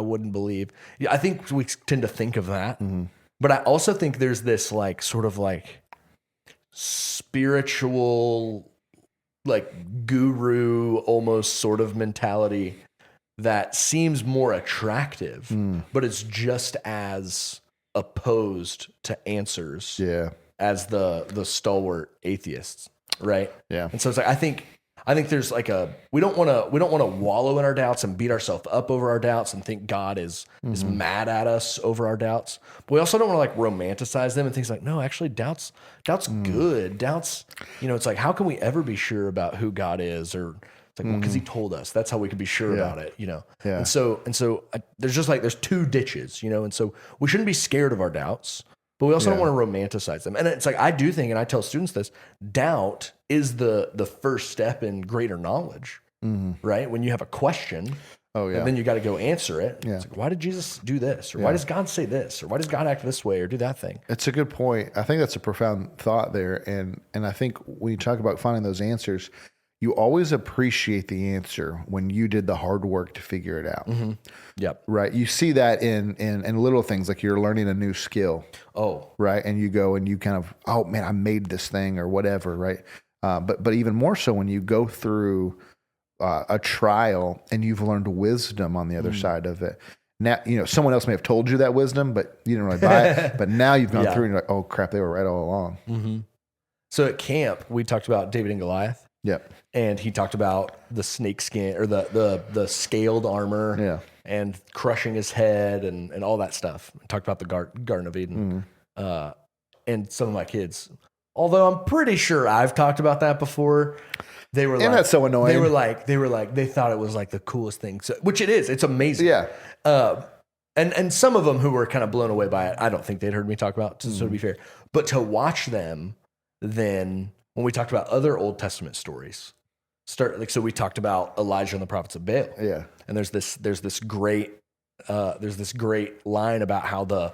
wouldn't believe. I think we tend to think of that. But I also think there's this like sort of like spiritual, like guru almost sort of mentality that seems more attractive, but it's just as opposed to answers as the stalwart atheists, right? Yeah. And so it's like I think there's like we don't want to wallow in our doubts and beat ourselves up over our doubts and think God is mad at us over our doubts. But we also don't want to like romanticize them and things like, no, actually doubt's good. Doubts, it's like, how can we ever be sure about who God is? Or it's like, well, because he told us, that's how we can be sure about it, Yeah. And so there's just like, there's two ditches, and so we shouldn't be scared of our doubts. But we also don't want to romanticize them. And it's like, I do think, and I tell students this, doubt is the first step in greater knowledge, right? When you have a question, and then you got to go answer it. Yeah. It's like, why did Jesus do this? Or why does God say this? Or why does God act this way or do that thing? It's a good point. I think that's a profound thought there. And I think when you talk about finding those answers, you always appreciate the answer when you did the hard work to figure it out. Yep. Right. You see that in little things like you're learning a new skill. Right. And you go and you kind of, oh man, I made this thing or whatever. Right. But even more so when you go through a trial and you've learned wisdom on the other side of it. Now, someone else may have told you that wisdom, but you didn't really buy it. But now you've gone through and you're like, oh crap, they were right all along. So at camp, we talked about David and Goliath. Yep. And he talked about the snake skin or the scaled armor and crushing his head and all that stuff. We talked about the Garden of Eden. And some of my kids, although I'm pretty sure I've talked about that before, they were that's so annoying. They thought it was like the coolest thing. So, which it is. It's amazing. Yeah. And some of them who were kind of blown away by it, I don't think they'd heard me talk about, so to be fair. But to watch them then, when we talked about other Old Testament stories, so we talked about Elijah and the prophets of Baal. Yeah. And there's this great line about how the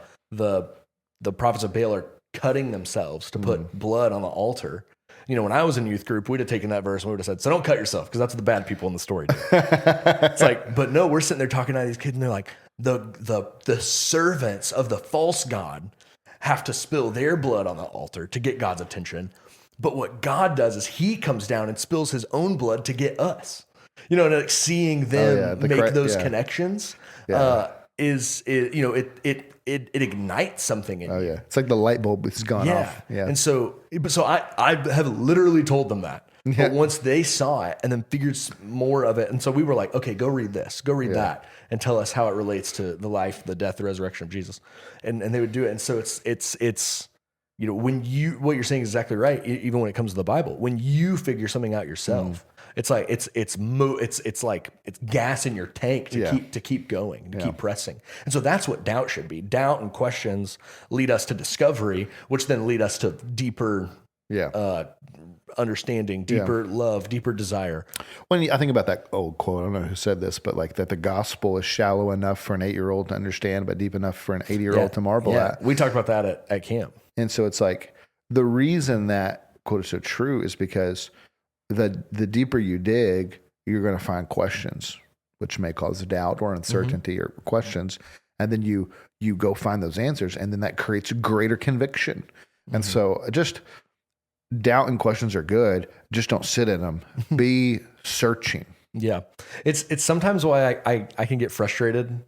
prophets of Baal are cutting themselves to put blood on the altar. When I was in youth group, we'd have taken that verse and we would have said, so don't cut yourself, because that's what the bad people in the story do. It's like, but no, we're sitting there talking to these kids and they're like, the servants of the false god have to spill their blood on the altar to get God's attention. But what God does is he comes down and spills his own blood to get us. And like seeing them make those connections it ignites something in you. It's like the light bulb has gone off. Yeah. And so I have literally told them that. But once they saw it and then figured more of it, and so we were like, okay, go read this, go read that, and tell us how it relates to the life, the death, the resurrection of Jesus. And they would do it. And so it's when what you're saying is exactly right. Even when it comes to the Bible, when you figure something out yourself, it's like it's like it's gas in your tank to keep going, to keep pressing. And so that's what doubt should be. Doubt and questions lead us to discovery, which then lead us to deeper understanding, deeper love, deeper desire. When I think about that old quote, I don't know who said this, but like that the gospel is shallow enough for an 8-year-old to understand, but deep enough for an 80-year-old to marvel at. We talked about that at camp. And so it's like the reason that quote is so true is because the deeper you dig, you're going to find questions, which may cause doubt or uncertainty or questions. And then you go find those answers, and then that creates greater conviction. And so just doubt and questions are good. Just don't sit in them. Be searching. Yeah. It's sometimes why I can get frustrated.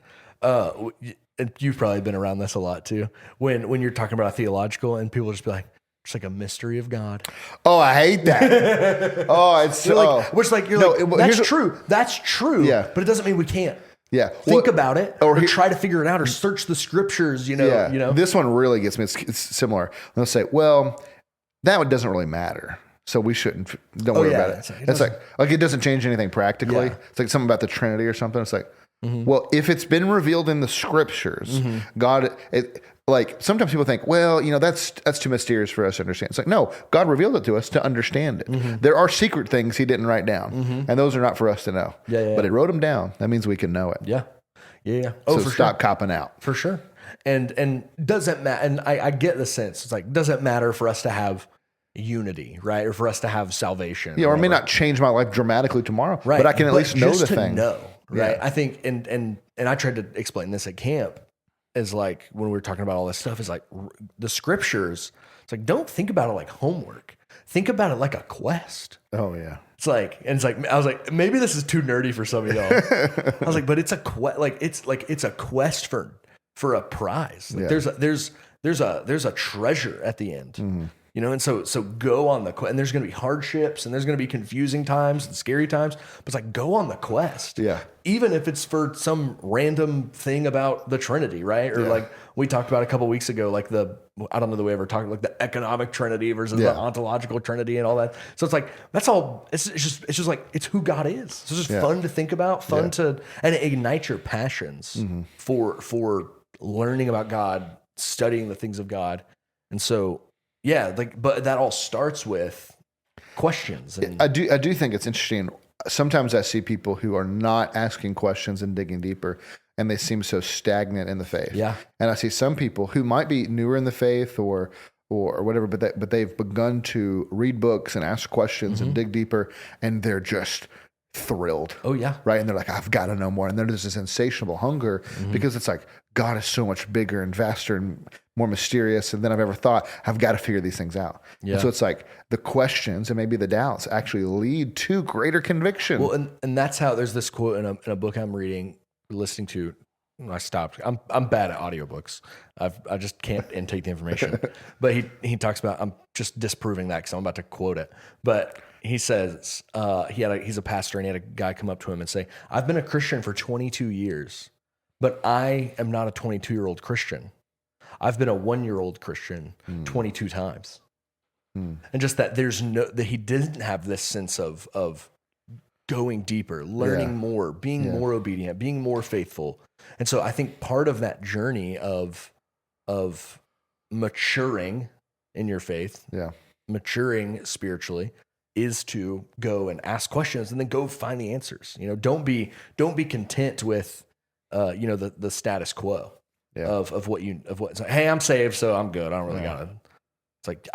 You've probably been around this a lot too. When you're talking about a theological and people just be like, it's like a mystery of God. Oh, I hate that. It's so. That's true. That's true. Yeah. But it doesn't mean we can't. Yeah. Think about it or try to figure it out or search the scriptures, This one really gets me. It's similar. They'll say, well, that one doesn't really matter. So we don't worry about it. It's like it doesn't change anything practically. Yeah. It's like something about the Trinity or something. It's like, well, if it's been revealed in the scriptures, God, like sometimes people think, well, that's too mysterious for us to understand. It's like, no, God revealed it to us to understand it. There are secret things he didn't write down, and those are not for us to know. But he wrote them down. That means we can know it. Yeah. So stop copping out. For sure. And doesn't matter. And I get the sense. It's like, doesn't matter for us to have unity, right? Or for us to have salvation. Or it may not change my life dramatically tomorrow, right? But I can at least know the thing. Right. I think, and I tried to explain this at camp is like, when we were talking about all this stuff, is like the scriptures. It's like, don't think about it like homework. Think about it like a quest. Oh yeah. I was like, maybe this is too nerdy for some of y'all. I was like, but it's a it's a quest for a prize. Like there's a treasure at the end. And so go on the quest, and there's going to be hardships, and there's going to be confusing times and scary times, but it's like, go on the quest. Yeah. Even if it's for some random thing about the Trinity, right? Or like we talked about a couple of weeks ago, like I don't know that we ever talked like the economic Trinity versus the ontological Trinity and all that. So it's like, that's all, it's just like, it's who God is. So it's just fun to think about, and it ignites your passions for learning about God, studying the things of God. And so, but that all starts with questions. And I do think it's interesting. Sometimes I see people who are not asking questions and digging deeper, and they seem so stagnant in the faith. Yeah. And I see some people who might be newer in the faith or whatever, but they've begun to read books and ask questions and dig deeper, and they're just thrilled. Oh yeah. Right. And they're like, I've got to know more. And then there's this insatiable hunger because it's like, God is so much bigger and vaster and more mysterious than I've ever thought. I've got to figure these things out. Yeah. And so it's like the questions and maybe the doubts actually lead to greater conviction. Well, and that's how there's this quote in a book I'm listening to. I stopped. I'm bad at audiobooks. I just can't intake the information. But he talks about, I'm just disproving that because I'm about to quote it. But he says he's a pastor, and he had a guy come up to him and say, I've been a Christian for 22 years, but I am not a 22-year-old Christian. I've been a 1-year-old Christian 22 times. And just that that he didn't have this sense of going deeper, learning more, being more obedient, being more faithful. And so I think part of that journey of maturing in your faith, maturing spiritually, is to go and ask questions and then go find the answers. Don't be content with, the status quo of what it's like, hey, I'm saved, so I'm good. I don't really gotta. It's like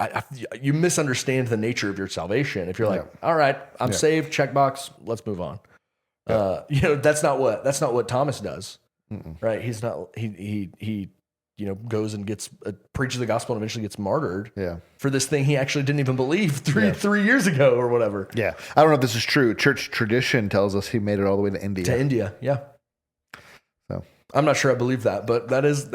you misunderstand the nature of your salvation if you're like, all right, I'm saved, checkbox, let's move on. That's not what Thomas does. Right? He's not. He goes and preaches the gospel and eventually gets martyred for this thing he actually didn't even believe 3 years ago or whatever. Yeah. I don't know if this is true. Church tradition tells us he made it all the way to India. Yeah. So I'm not sure I believe that, but that is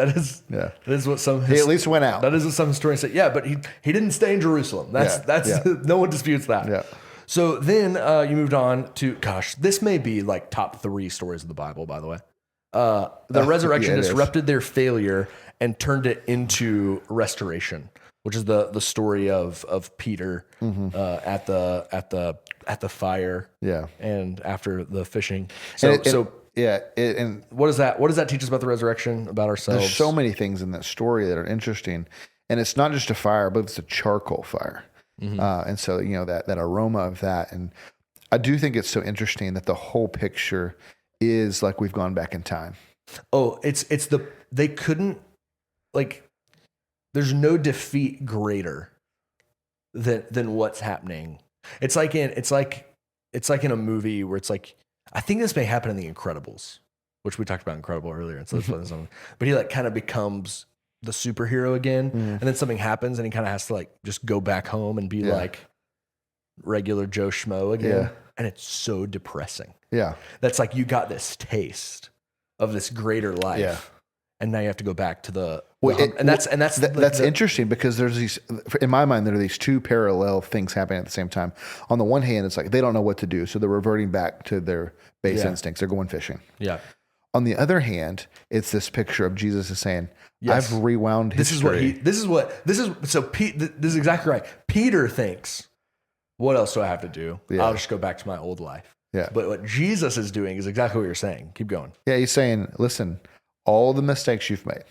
what some he at least went out. That is what some historians say. Yeah, but he didn't stay in Jerusalem. That's no one disputes that. Yeah. So then you moved on to, gosh, this may be like top 3 stories of the Bible, by the way. The resurrection disrupted their failure and turned it into restoration, which is the story of Peter at the fire, and after the fishing. And what does that teach us about the resurrection, about ourselves? There's so many things in that story that are interesting, and it's not just a fire, but it's a charcoal fire, and so that aroma of that, and I do think it's so interesting that the whole picture is like we've gone back in time. Oh, they couldn't, like, there's no defeat greater than what's happening. It's like in a movie where it's like, I think this may happen in The Incredibles, which we talked about Incredible earlier. And so that's what this but he kind of becomes the superhero again, and then something happens and he kind of has to just go back home and be like regular Joe Schmo again. And it's so depressing. Yeah. That's like, you got this taste of this greater life. And now you have to go back to that's interesting because there's these, in my mind, there are these 2 parallel things happening at the same time. On the one hand, it's like they don't know what to do, so they're reverting back to their base instincts. They're going fishing. Yeah. On the other hand, it's this picture of Jesus is saying, I've rewound history. This is exactly right. Peter thinks, what else do I have to do? I'll just go back to my old life. Yeah. But what Jesus is doing is exactly what you're saying. Keep going. Yeah, he's saying, listen, all the mistakes you've made,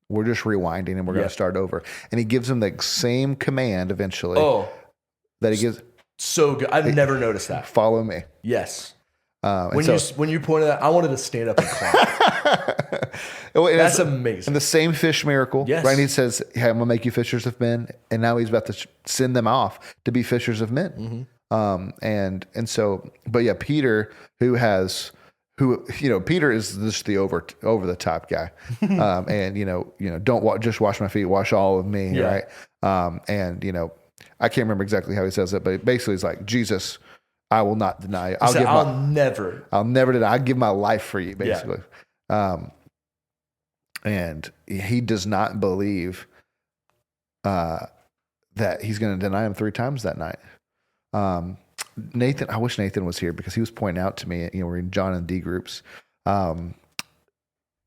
we're just rewinding and we're going to start over. And he gives them the same command eventually. That he gives. So good. I've never noticed that. Follow me. Yes. When you pointed that, I wanted to stand up and clap. That's amazing. And the same fish miracle, right? And he says, hey, I'm going to make you fishers of men. And now he's about to send them off to be fishers of men. Peter, Peter is just the over the top guy. Don't just wash my feet, wash all of me. Right. I can't remember exactly how he says it, but basically he's like, Jesus, I will not deny you. I'll never deny. I give my life for you, basically. And he does not believe that he's going to deny him 3 times that night. Nathan, I wish Nathan was here because he was pointing out to me, we're in John and D groups,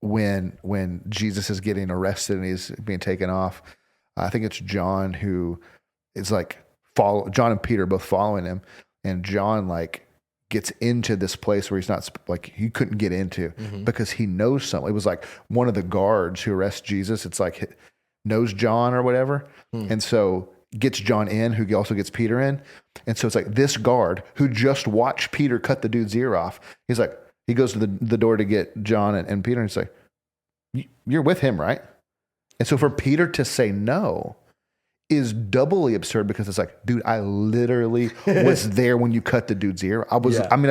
when Jesus is getting arrested and he's being taken off. I think it's John who is John and Peter both following him. And John gets into this place where he's not he couldn't get into because he knows something. It was like one of the guards who arrests Jesus. It's like knows John or whatever. And so gets John in, who also gets Peter in. And so it's like this guard who just watched Peter cut the dude's ear off. He's like, he goes to the door to get John and Peter. And he's like, you're with him, right? And so for Peter to say no is doubly absurd because it's like, dude, I literally was there when you cut the dude's ear. I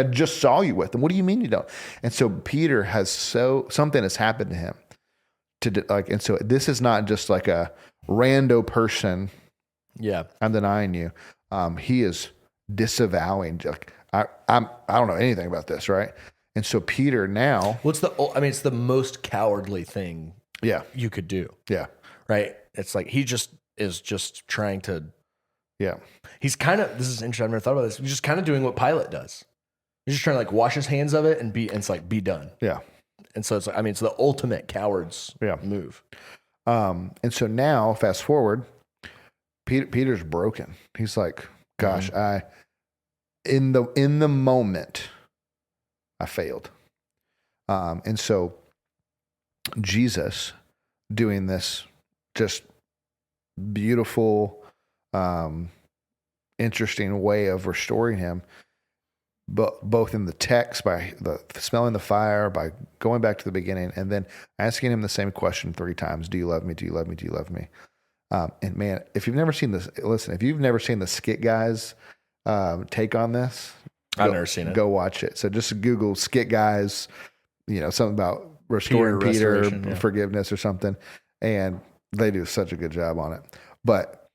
just saw you with him. What do you mean you don't? And so Peter has something has happened to him and so this is not just like a rando person. Yeah. I'm denying you. He is disavowing. I don't know anything about this. Right. And so Peter now, it's the most cowardly thing. You could do. Yeah. Right. It's like, he is just trying to, he's kind of, this is interesting. I've never thought about this. He's just kind of doing what Pilate does. He's just trying to wash his hands of it and be done. Yeah. And so it's it's the ultimate coward's move. And so now fast forward, Peter's broken. He's like, gosh, in the moment I failed. And so Jesus doing this just beautiful interesting way of restoring him, but both in the text by the smelling the fire, by going back to the beginning, and then asking him the same question 3 times: "Do you love me? Do you love me? Do you love me?" And man, if you've never seen this, listen. If you've never seen the Skit Guys take on this, I've never seen it. Go watch it. So just Google Skit Guys, something about restoring Peter forgiveness or something, and they do such a good job on it. But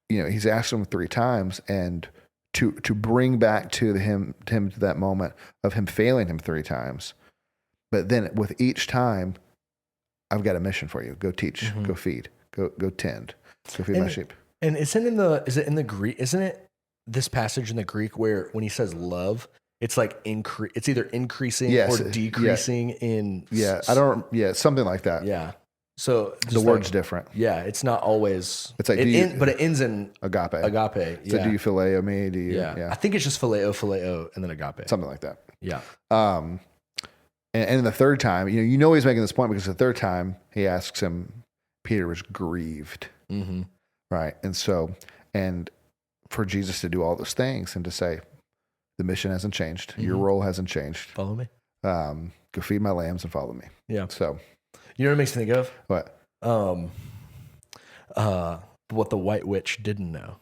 he's asked him 3 times, and to bring back to him to that moment of him failing him 3 times, but then with each time, I've got a mission for you. Go teach. Go feed. Go tend. Go feed my sheep. And is it in the Greek? Isn't it this passage in the Greek where when he says love, it's like it's either increasing or decreasing in. Yeah, something like that. Yeah. So the word's different. Yeah, it's not always. It's like, but it ends in agape. Agape. So do you phileo me? Do you? Yeah. I think it's just phileo, and then agape. Something like that. Yeah. And the third time, he's making this point because the third time he asks him, Peter was grieved, right? And so, for Jesus to do all those things and to say, the mission hasn't changed, your role hasn't changed. Follow me. Go feed my lambs and follow me. Yeah. So, you know what it makes me think of? What? What the White Witch didn't know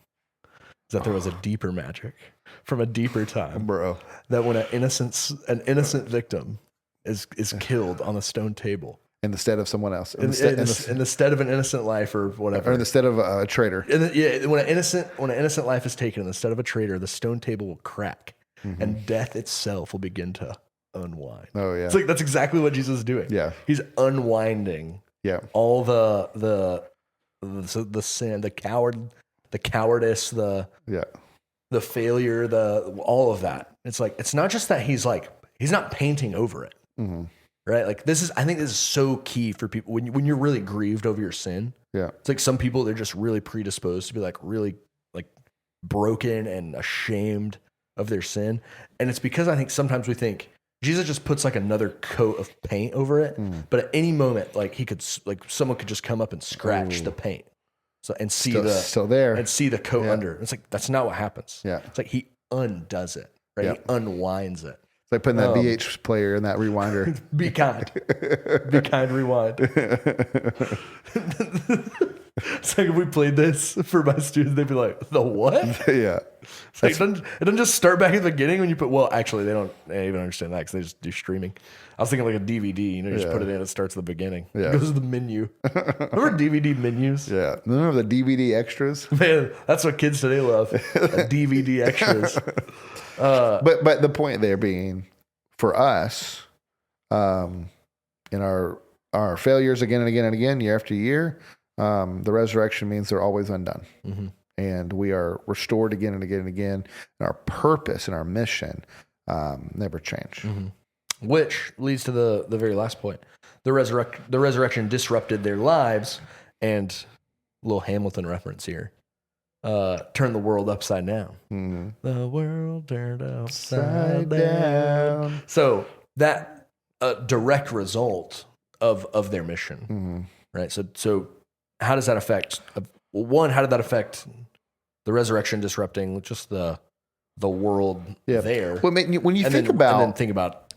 is that there was a deeper magic from a deeper time, bro. That when an innocent victim is killed on a stone table. Instead of someone else. Instead of an innocent life or whatever. Or instead of a traitor. When an innocent life is taken, instead of a traitor, the stone table will crack and death itself will begin to unwind. Oh, yeah. It's like that's exactly what Jesus is doing. Yeah. He's unwinding all the sin, the cowardice, the failure, all of that. It's like, it's not just that he's not painting over it. Right? Like I think this is so key for people when you're really grieved over your sin. Yeah. It's like some people, they're just really predisposed to be like really like broken and ashamed of their sin. And it's because I think sometimes we think Jesus just puts like another coat of paint over it. But at any moment, like someone could just come up and scratch the paint. So, and see still there and see the coat under. It's like, that's not what happens. Yeah. It's like he undoes it, right? Yeah. He unwinds it. It's like putting that VH player in that rewinder. Be kind. Be kind, rewind. It's like if we played this for my students, they'd be like, the what? Yeah. It's like, it doesn't just start back at the beginning when you actually, they don't even understand that because they just do streaming. I was thinking like a DVD, you just put it in, it starts at the beginning. Yeah. It goes to the menu. Remember DVD menus? Yeah. Remember the DVD extras? Man, that's what kids today love. DVD extras. But the point there being, for us, in our failures again and again and again, year after year, the resurrection means they're always undone. And we are restored again and again and again. And our purpose and our mission never change. Which leads to the very last point. The resurrection disrupted their lives, and a little Hamilton reference here. Turn the world upside down. The world turned upside down. So that direct result of their mission, right? So how does that affect? One, how did that affect the resurrection disrupting just the world there? Well, when you think about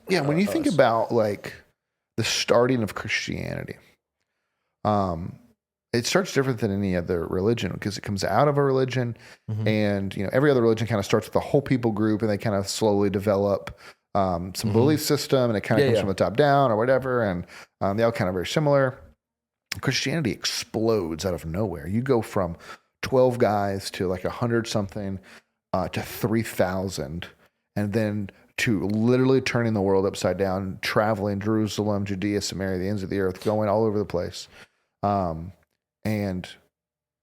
when you think about like the starting of Christianity, it starts different than any other religion because it comes out of a religion, and every other religion kind of starts with a whole people group, and they kind of slowly develop some belief system, and it kind of comes from the top down or whatever, and they all kind of very similar. Christianity explodes out of nowhere. You go from 12 guys to like 100 something to 3,000, and then to literally turning the world upside down, traveling Jerusalem, Judea, Samaria, the ends of the earth, going all over the place. And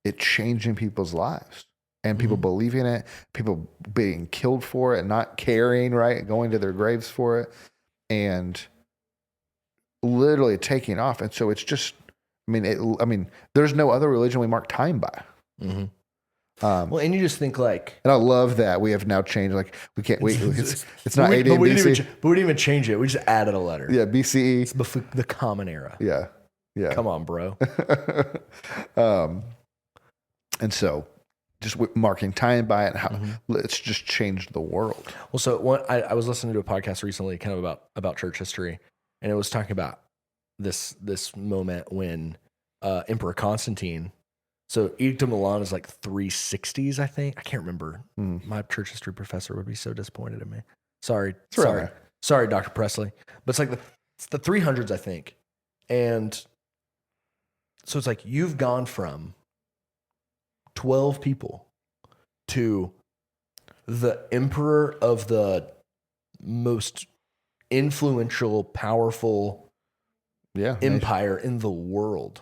it changing people's lives and people believing it, people being killed for it, not caring, right? Going to their graves for it and literally taking off. And so it's just, there's no other religion we mark time by. Well, and you just think like, and I love that we have now changed. Like we can't wait. It's not AD and BC. But we didn't even change it. We just added a letter. Yeah, BCE. It's the common era. Yeah. Come on, bro. And so just marking time by it, and how it's just changed the world. Well, so I was listening to a podcast recently, kind of about church history, and it was talking about this moment when Emperor Constantine. So Edict of Milan is like 360s, I think. I can't remember. My church history professor would be so disappointed in me. Sorry, Dr. Presley. But it's like it's the 300s, I think. And so it's like you've gone from 12 people to the emperor of the most influential, powerful empire in the world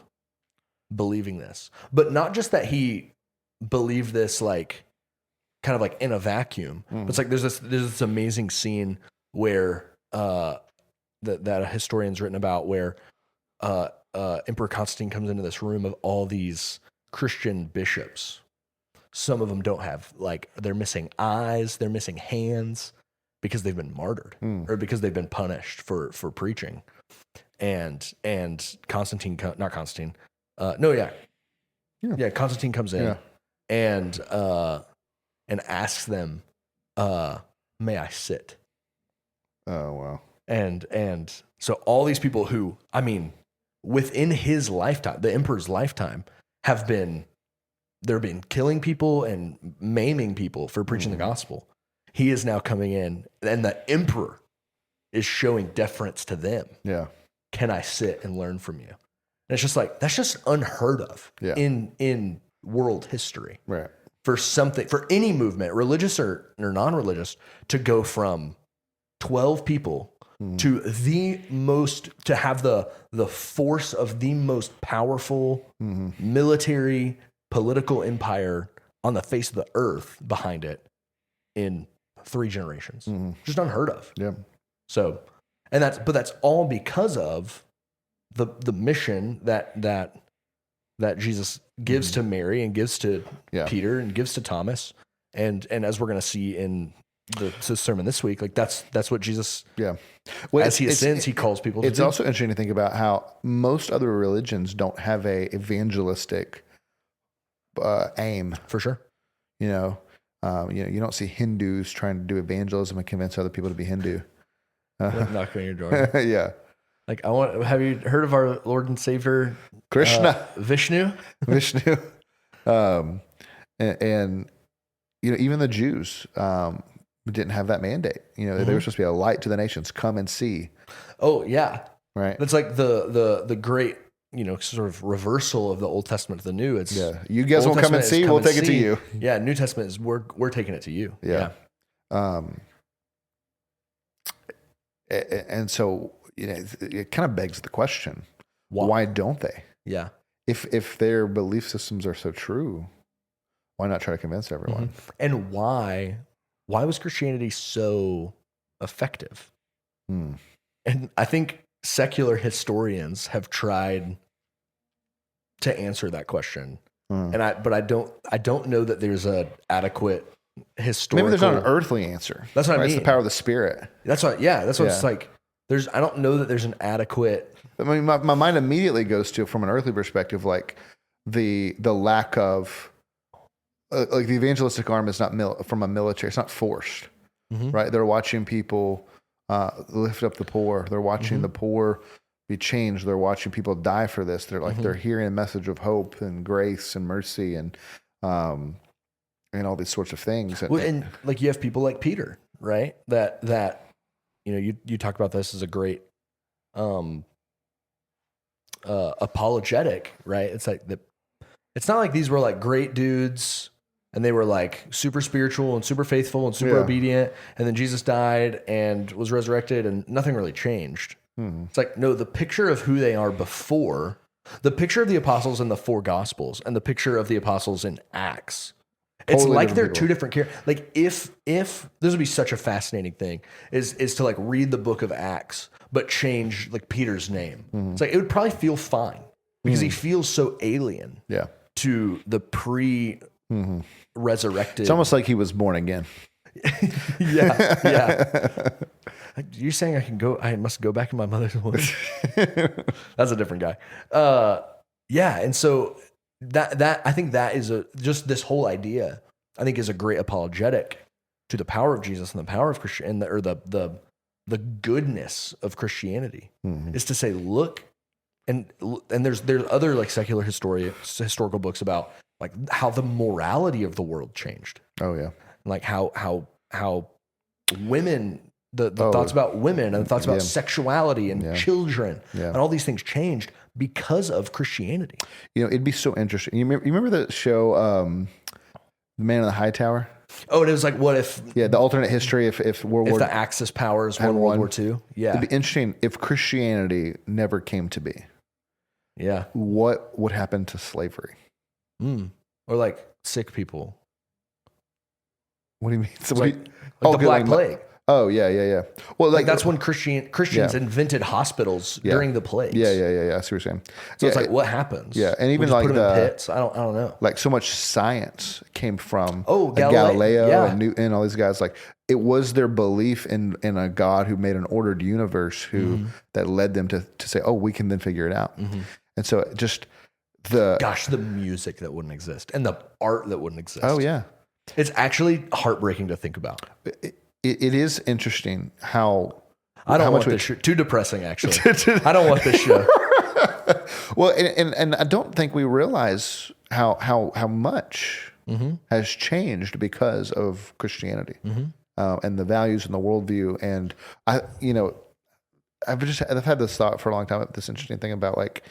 believing this. But not just that he believed this like kind of like in a vacuum. But it's like there's this amazing scene where that a historian's written about where Emperor Constantine comes into this room of all these Christian bishops. Some of them don't have, like, they're missing eyes, they're missing hands because they've been martyred or because they've been punished for preaching. And Constantine comes in and asks them, may I sit? Oh, wow. And so all these people who, I mean, within his lifetime, the emperor's lifetime, they've been killing people and maiming people for preaching the gospel. He is now coming in, and the emperor is showing deference to them. Yeah. Can I sit and learn from you? And it's just like, that's just unheard of in world history. Right. For any movement, religious or non-religious, to go from 12 people to to have the force of the most powerful military political empire on the face of the earth behind it in 3 generations. Just unheard of. Yeah. So, but that's all because of the mission that Jesus gives to Mary and gives to Peter and gives to Thomas. And as we're going to see in the sermon this week, like that's what Jesus, as he ascends, he calls people to do. It's also interesting to think about how most other religions don't have a evangelistic aim. For sure. You don't see Hindus trying to do evangelism and convince other people to be Hindu. Like knock on your door. Yeah. Like have you heard of our Lord and Savior Krishna? Vishnu? Vishnu. And even the Jews didn't have that mandate. They were supposed to be a light to the nations. Come and see. Oh yeah. Right. That's like the great, sort of reversal of the Old Testament to the New. It's you guys won't come and see. We'll take it to you. Yeah. New Testament is we're taking it to you. Yeah. And so it kind of begs the question: why don't they? Yeah. If their belief systems are so true, why not try to convince everyone? And why was Christianity so effective? And I think secular historians have tried to answer that question. But I don't know that there's an adequate historical. Maybe there's not an earthly answer. That's what I mean. It's the power of the Spirit. That's what. Yeah, that's what it's like. I don't know that there's an adequate. I mean, my mind immediately goes to, from an earthly perspective, like the lack of like the evangelistic arm is not from a military. It's not forced, right? They're watching people lift up the poor. They're watching the poor be changed. They're watching people die for this. They're like they're hearing a message of hope and grace and mercy and all these sorts of things. And like you have people like Peter, right? That you talk about this as a great apologetic, right? It's like it's not like these were like great dudes and they were like super spiritual and super faithful and super obedient, and then Jesus died and was resurrected and nothing really changed. It's like, no, the picture of who they are before, the picture of the apostles in the 4 Gospels and the picture of the apostles in Acts, it's totally like they're two different characters. Like if this would be such a fascinating thing is to like read the book of Acts, but change like Peter's name. It's like, it would probably feel fine because he feels so alien to the resurrected. It's almost like he was born again. Yeah. You're saying I must go back in my mother's womb? That's a different guy. And so that I think that is just this whole idea, I think, is a great apologetic to the power of Jesus and the power of Christian, or the goodness of Christianity, is to say, look, and there's other like secular historical books about like how the morality of the world changed. Oh yeah. Like how women, the thoughts about women and the thoughts about sexuality and children and all these things changed because of Christianity. You know, it'd be so interesting. You remember the show, The Man in the High Tower? Oh, and it was like, what if? Yeah, the alternate history if the Axis powers won World War II. Yeah, it'd be interesting if Christianity never came to be. Yeah, what would happen to slavery? Or like sick people. What do you mean? So the Black Plague. Oh yeah. Well, like that's when Christians invented hospitals during the plagues. Yeah. I see what you're saying. So it's like, what happens? Yeah, and even we'll like put them in pits. I don't know. Like so much science came from Galileo and Newton and all these guys. Like it was their belief in a God who made an ordered universe that led them to say, oh, we can then figure it out. And so just the music that wouldn't exist and the art that wouldn't exist. Oh yeah, it's actually heartbreaking to think about. It is interesting how I don't want this show. Too depressing, actually. I don't want this show. Well, and I don't think we realize how much has changed because of Christianity and the values and the worldview. And I've had this thought for a long time. This interesting thing about like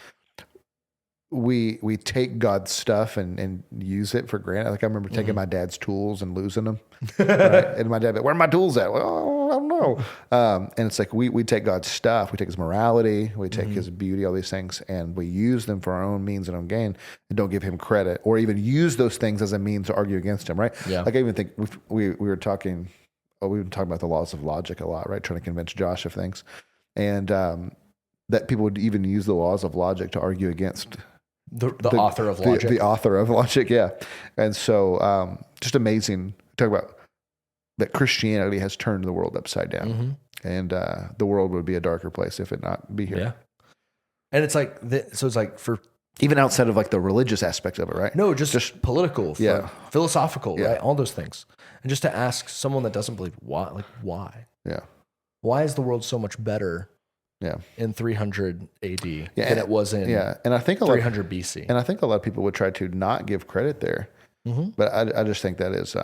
we take God's stuff and use it for granted. Like I remember taking my dad's tools and losing them, right? And my dad, where are my tools at? Well, I don't know. And it's like we take God's stuff, we take His morality, we take His beauty, all these things, and we use them for our own means and own gain, and don't give Him credit, or even use those things as a means to argue against Him, right? Yeah. Like I even think we were talking. We've been talking about the laws of logic a lot, right? Trying to convince Josh of things, and that people would even use the laws of logic to argue against. The author of logic. The author of logic, yeah. And so just amazing. Talk about that Christianity has turned the world upside down. And the world would be a darker place if it not be here. Yeah. And it's like, so it's like for... Even outside of like the religious aspect of it, right? No, just political, philosophical, right? All those things. And just to ask someone that doesn't believe, why? Yeah. Why is the world so much better in 300 AD than it was in and I think 300 BC. And I think a lot of people would try to not give credit there. But I just think that is...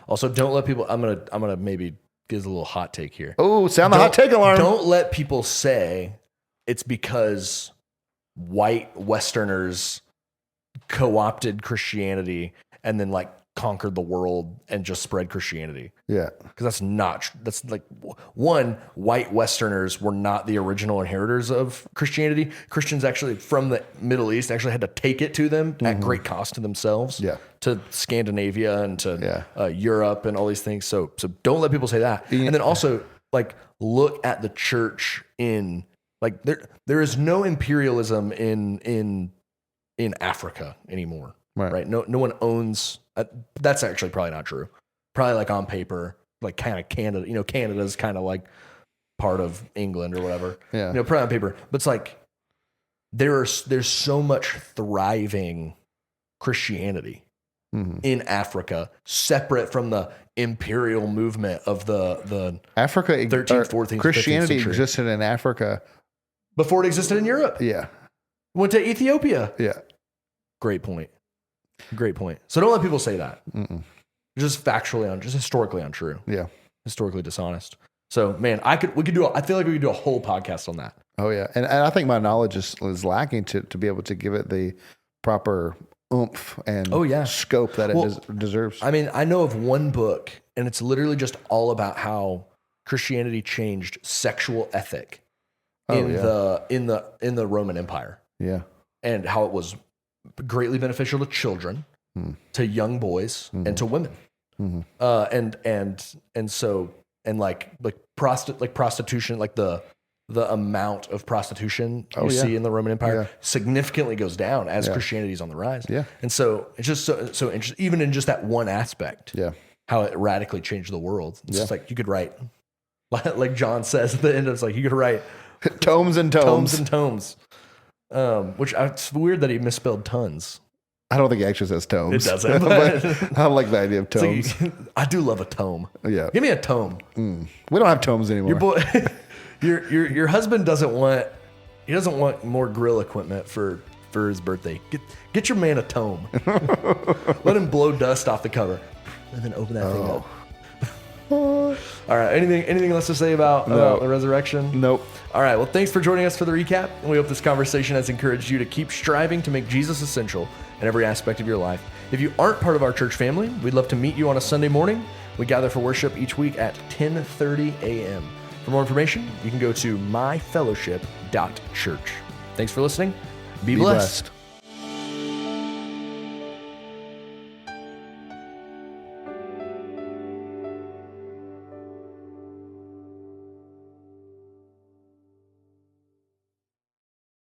Also, don't let people... I'm gonna maybe give a little hot take here. Oh, sound the hot take alarm. Don't let people say it's because white Westerners co-opted Christianity and then like conquered the world and just spread Christianity. Yeah. Because that's not, that's like, one, white Westerners were not the original inheritors of Christianity. Christians actually from the Middle East actually had to take it to them at great cost to themselves, to Scandinavia and to Europe and all these things. So don't let people say that. And then also like look at the church in, like there is no imperialism in Africa anymore. Right. No one owns. That's actually probably not true. Probably like on paper, like kind of Canada. Canada's kind of like part of England or whatever. Yeah. Probably on paper, but it's like there's so much thriving Christianity in Africa, separate from the imperial movement of the Africa. 13th, 14th, Christianity 15th century. Existed in Africa before it existed in Europe. Yeah. Went to Ethiopia. Yeah. Great point. So don't let people say that. Just factually just historically untrue. Yeah. Historically dishonest. So man, I feel like we could do a whole podcast on that. Oh yeah. And I think my knowledge is lacking to be able to give it the proper oomph and scope that it deserves. I mean, I know of one book and it's literally just all about how Christianity changed sexual ethic in the Roman Empire. Yeah. And how it was greatly beneficial to children, to young boys, and to women, and prostitution, like the amount of prostitution you see in the Roman Empire significantly goes down as Christianity is on the rise. Yeah, and so it's just so interesting, even in just that one aspect. Yeah, how it radically changed the world. It's just like you could write, like John says at the end. It's like you could write tomes and tomes. Which it's weird that he misspelled tons. I don't think it actually says tomes. It doesn't. But I don't like the idea of tomes. I do love a tome. Yeah. Give me a tome. We don't have tomes anymore. Your boy, your husband doesn't want more grill equipment for his birthday. Get your man a tome. Let him blow dust off the cover, and then open that thing up. All right. Anything else to say about the resurrection? Nope. All right. Well, thanks for joining us for the recap. And we hope this conversation has encouraged you to keep striving to make Jesus essential in every aspect of your life. If you aren't part of our church family, we'd love to meet you on a Sunday morning. We gather for worship each week at 10:30 a.m. For more information, you can go to myfellowship.church. Thanks for listening. Be blessed.